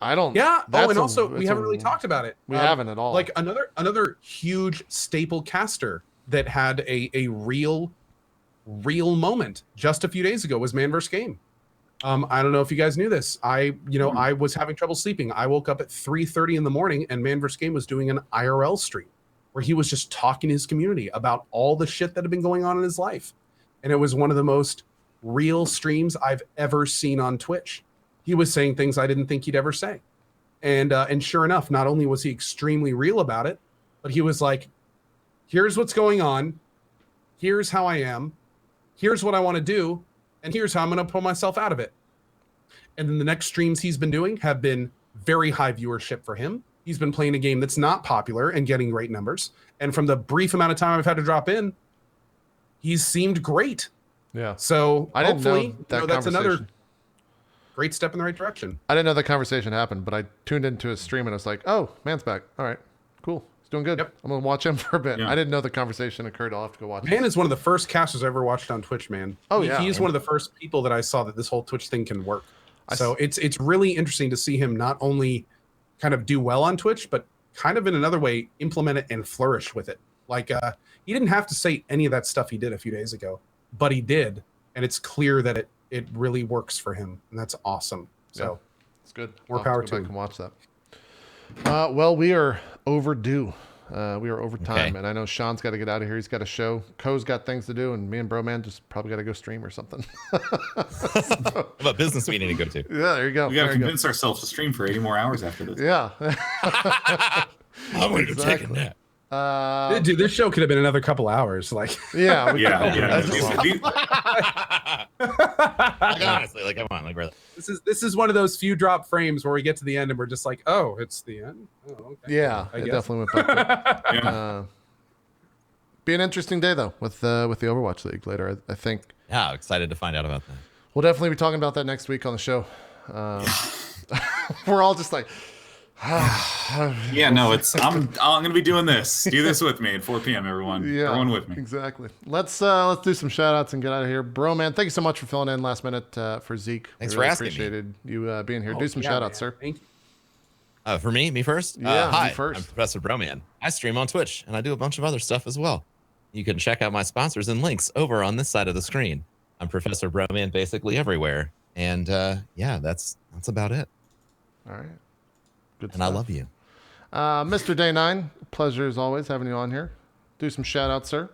Speaker 1: I don't.
Speaker 4: Yeah. Oh, and also we haven't really talked about it.
Speaker 1: We haven't at all.
Speaker 4: Like another huge staple caster that had a real moment just a few days ago was Man vs. Game. I don't know if you guys knew this. I was having trouble sleeping. I woke up at 3:30 in the morning and Man vs. Game was doing an IRL stream where he was just talking to his community about all the shit that had been going on in his life. And it was one of the most real streams I've ever seen on Twitch. He was saying things I didn't think he'd ever say. And sure enough, not only was he extremely real about it, but he was like, here's what's going on. Here's how I am. Here's what I want to do. And here's how I'm going to pull myself out of it. And then the next streams he's been doing have been very high viewership for him. He's been playing a game that's not popular and getting great numbers. And from the brief amount of time I've had to drop in, he's seemed great.
Speaker 1: Yeah.
Speaker 4: So
Speaker 1: I didn't
Speaker 4: hopefully
Speaker 1: know that
Speaker 4: that's another
Speaker 1: conversation.
Speaker 4: great step in the right direction.
Speaker 1: I didn't know that conversation happened, but I tuned into his stream and I was like, oh, man's back. All right, cool. He's doing good.
Speaker 4: Yep.
Speaker 1: I'm going to watch him for a bit.
Speaker 3: Yeah.
Speaker 1: I didn't know the conversation occurred. I'll have to go watch
Speaker 4: Man
Speaker 1: it.
Speaker 4: is one of the first casters I ever watched on Twitch, man.
Speaker 1: Oh, yeah.
Speaker 4: He's one of the first people that I saw that this whole Twitch thing can work.
Speaker 1: I
Speaker 4: So it's really interesting to see him not only kind of do well on Twitch, but kind of in another way implement it and flourish with it. Like he didn't have to say any of that stuff he did a few days ago, but he did, and it's clear that it really works for him, and that's awesome. So
Speaker 1: It's good.
Speaker 4: More
Speaker 1: I'll have to
Speaker 4: power
Speaker 1: go
Speaker 4: to
Speaker 1: back
Speaker 4: him.
Speaker 1: and watch that. Well, we are overdue. We are over time,
Speaker 2: Okay.
Speaker 1: and I know Sean's got to get out of here. He's got a show. Co's got things to do, and me and Broman just probably got to go stream or something.
Speaker 2: How about business meeting to go to?
Speaker 1: Yeah, there you go.
Speaker 3: We got to
Speaker 1: There you go.
Speaker 3: convince ourselves to stream for 80 more hours after this.
Speaker 1: Yeah.
Speaker 2: I'm going to go take a
Speaker 1: Exactly.
Speaker 2: nap.
Speaker 4: dude, this show could have been another couple hours. Like
Speaker 1: Yeah. We
Speaker 3: Yeah,
Speaker 1: could-
Speaker 3: yeah.
Speaker 1: that's
Speaker 3: These-
Speaker 1: just-
Speaker 3: these-
Speaker 2: Like, honestly, like, come on, like, really.
Speaker 4: this is one of those few drop frames where we get to the end and we're just like, oh, it's the end. Oh, okay.
Speaker 1: Yeah,
Speaker 4: I
Speaker 1: it
Speaker 4: guess.
Speaker 1: definitely went back.
Speaker 3: yeah.
Speaker 1: Be an interesting day though with the Overwatch League later. I think
Speaker 2: Yeah, excited to find out about that.
Speaker 1: we'll definitely be talking about that next week on the show. We're all just like,
Speaker 3: Yeah, no, I'm gonna be doing this. Do this with me at 4 p.m. Everyone,
Speaker 1: yeah,
Speaker 3: everyone with me.
Speaker 1: Exactly. Let's do some shout outs and get out of here. Bro, man, thank you so much for filling in last minute for Zeke.
Speaker 2: Thanks
Speaker 1: We
Speaker 2: for
Speaker 1: really
Speaker 2: asking me.
Speaker 1: appreciated you being here.
Speaker 4: Oh,
Speaker 1: Do some
Speaker 4: yeah,
Speaker 1: shout outs,
Speaker 4: man.
Speaker 1: sir.
Speaker 4: Thank you.
Speaker 2: For me first?
Speaker 1: Yeah,
Speaker 2: hi,
Speaker 1: you first.
Speaker 2: I'm Professor Broman. I stream on Twitch, and I do a bunch of other stuff as well. You can check out my sponsors and links over on this side of the screen. I'm Professor Broman basically everywhere. And yeah, that's about it.
Speaker 1: All right. Good
Speaker 2: And I love you.
Speaker 1: Mr. Day 9, pleasure as always having you on here. Do some shout outs, sir.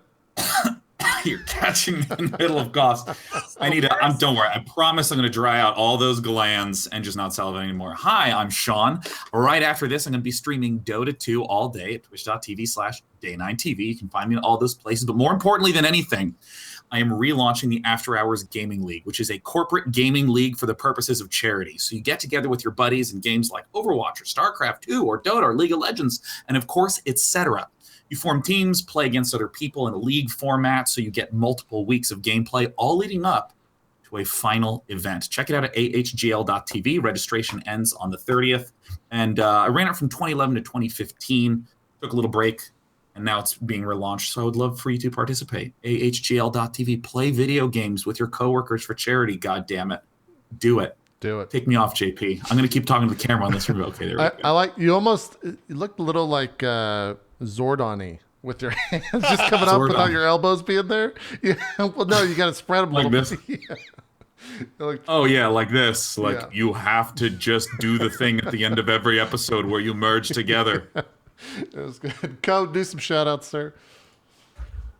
Speaker 3: You're catching me in the middle of coughs. I need to. Don't worry. I promise I'm going to dry out all those glands and just not salivate anymore. Hi, I'm Sean. Right after this, I'm going to be streaming Dota 2 all day at twitch.tv/day9tv. You can find me in all those places. But more importantly than anything, I am relaunching the After Hours Gaming League, which is a corporate gaming league for the purposes of charity. So you get together with your buddies in games like Overwatch or StarCraft 2 or Dota or League of Legends, and of course, etc. You form teams, play against other people in a league format, so you get multiple weeks of gameplay, all leading up to a final event. Check it out at ahgl.tv. Registration ends on the 30th. And I ran it from 2011 to 2015, took a little break, and now it's being relaunched. So I would love for you to participate. ahgl.tv. Play video games with your coworkers for charity, God damn it. Do it.
Speaker 1: Do it.
Speaker 3: Take me off, JP. I'm going to keep talking to the camera on this remote. Okay, there we
Speaker 1: I
Speaker 3: go.
Speaker 1: like you looked a little like Zordon-y with your hands just coming up
Speaker 3: Zordon.
Speaker 1: without your elbows being there. Yeah. Well, no, you got to spread them a
Speaker 3: Like
Speaker 1: little
Speaker 3: this?
Speaker 1: bit. Yeah. Like,
Speaker 3: Oh yeah, like this. Like
Speaker 1: Yeah.
Speaker 3: you have to just do the thing at the end of every episode where you merge together.
Speaker 1: it was good. Go do some shout outs, sir.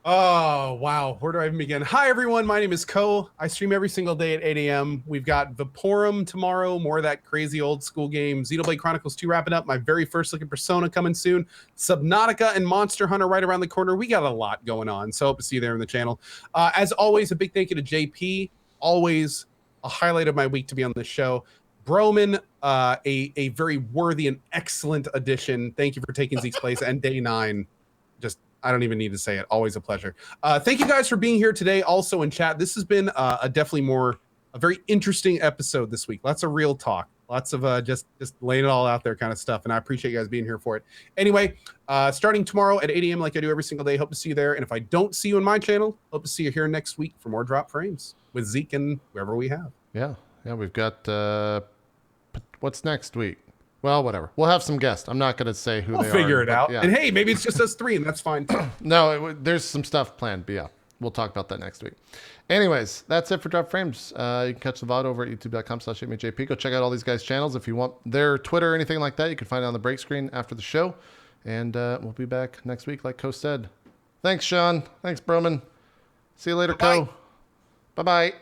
Speaker 4: Oh, wow. Where do I even begin? Hi, everyone. My name is Ko. I stream every single day at 8 a.m. We've got Vaporum tomorrow, more of that crazy old school game. Xenoblade Chronicles 2 wrapping up. My very first look at Persona coming soon. Subnautica and Monster Hunter right around the corner. We got a lot going on, so hope to see you there on the channel. As always, a big thank you to JP. Always a highlight of my week to be on this show. Broman, a very worthy and excellent addition. Thank you for taking Zeke's place. And Day 9, just I don't even need to say it. Always a pleasure. Thank you guys for being here today. Also in chat, this has been a very interesting episode this week. Lots of real talk. Lots of just laying it all out there kind of stuff. And I appreciate you guys being here for it. Anyway, starting tomorrow at 8 a.m. like I do every single day. Hope to see you there. And if I don't see you on my channel, hope to see you here next week for more Drop Frames with Zeke and whoever we have.
Speaker 1: Yeah. Yeah. We've got what's next week? Well, whatever. We'll have some guests. I'm not going to say who
Speaker 4: We'll
Speaker 1: they are.
Speaker 4: figure it
Speaker 1: but
Speaker 4: out.
Speaker 1: Yeah.
Speaker 4: And hey, maybe it's just us three, and that's fine too.
Speaker 1: No, there's some stuff planned, but yeah, we'll talk about that next week. Anyways, that's it for Drop Frames. You can catch the VOD over at youtube.com/itmeJP. Go check out all these guys' channels. If you want their Twitter or anything like that, you can find it on the break screen after the show. And we'll be back next week, like Ko said. Thanks, Sean. Thanks, Broman. See you later,
Speaker 2: Bye-bye.
Speaker 1: Ko. Bye-bye.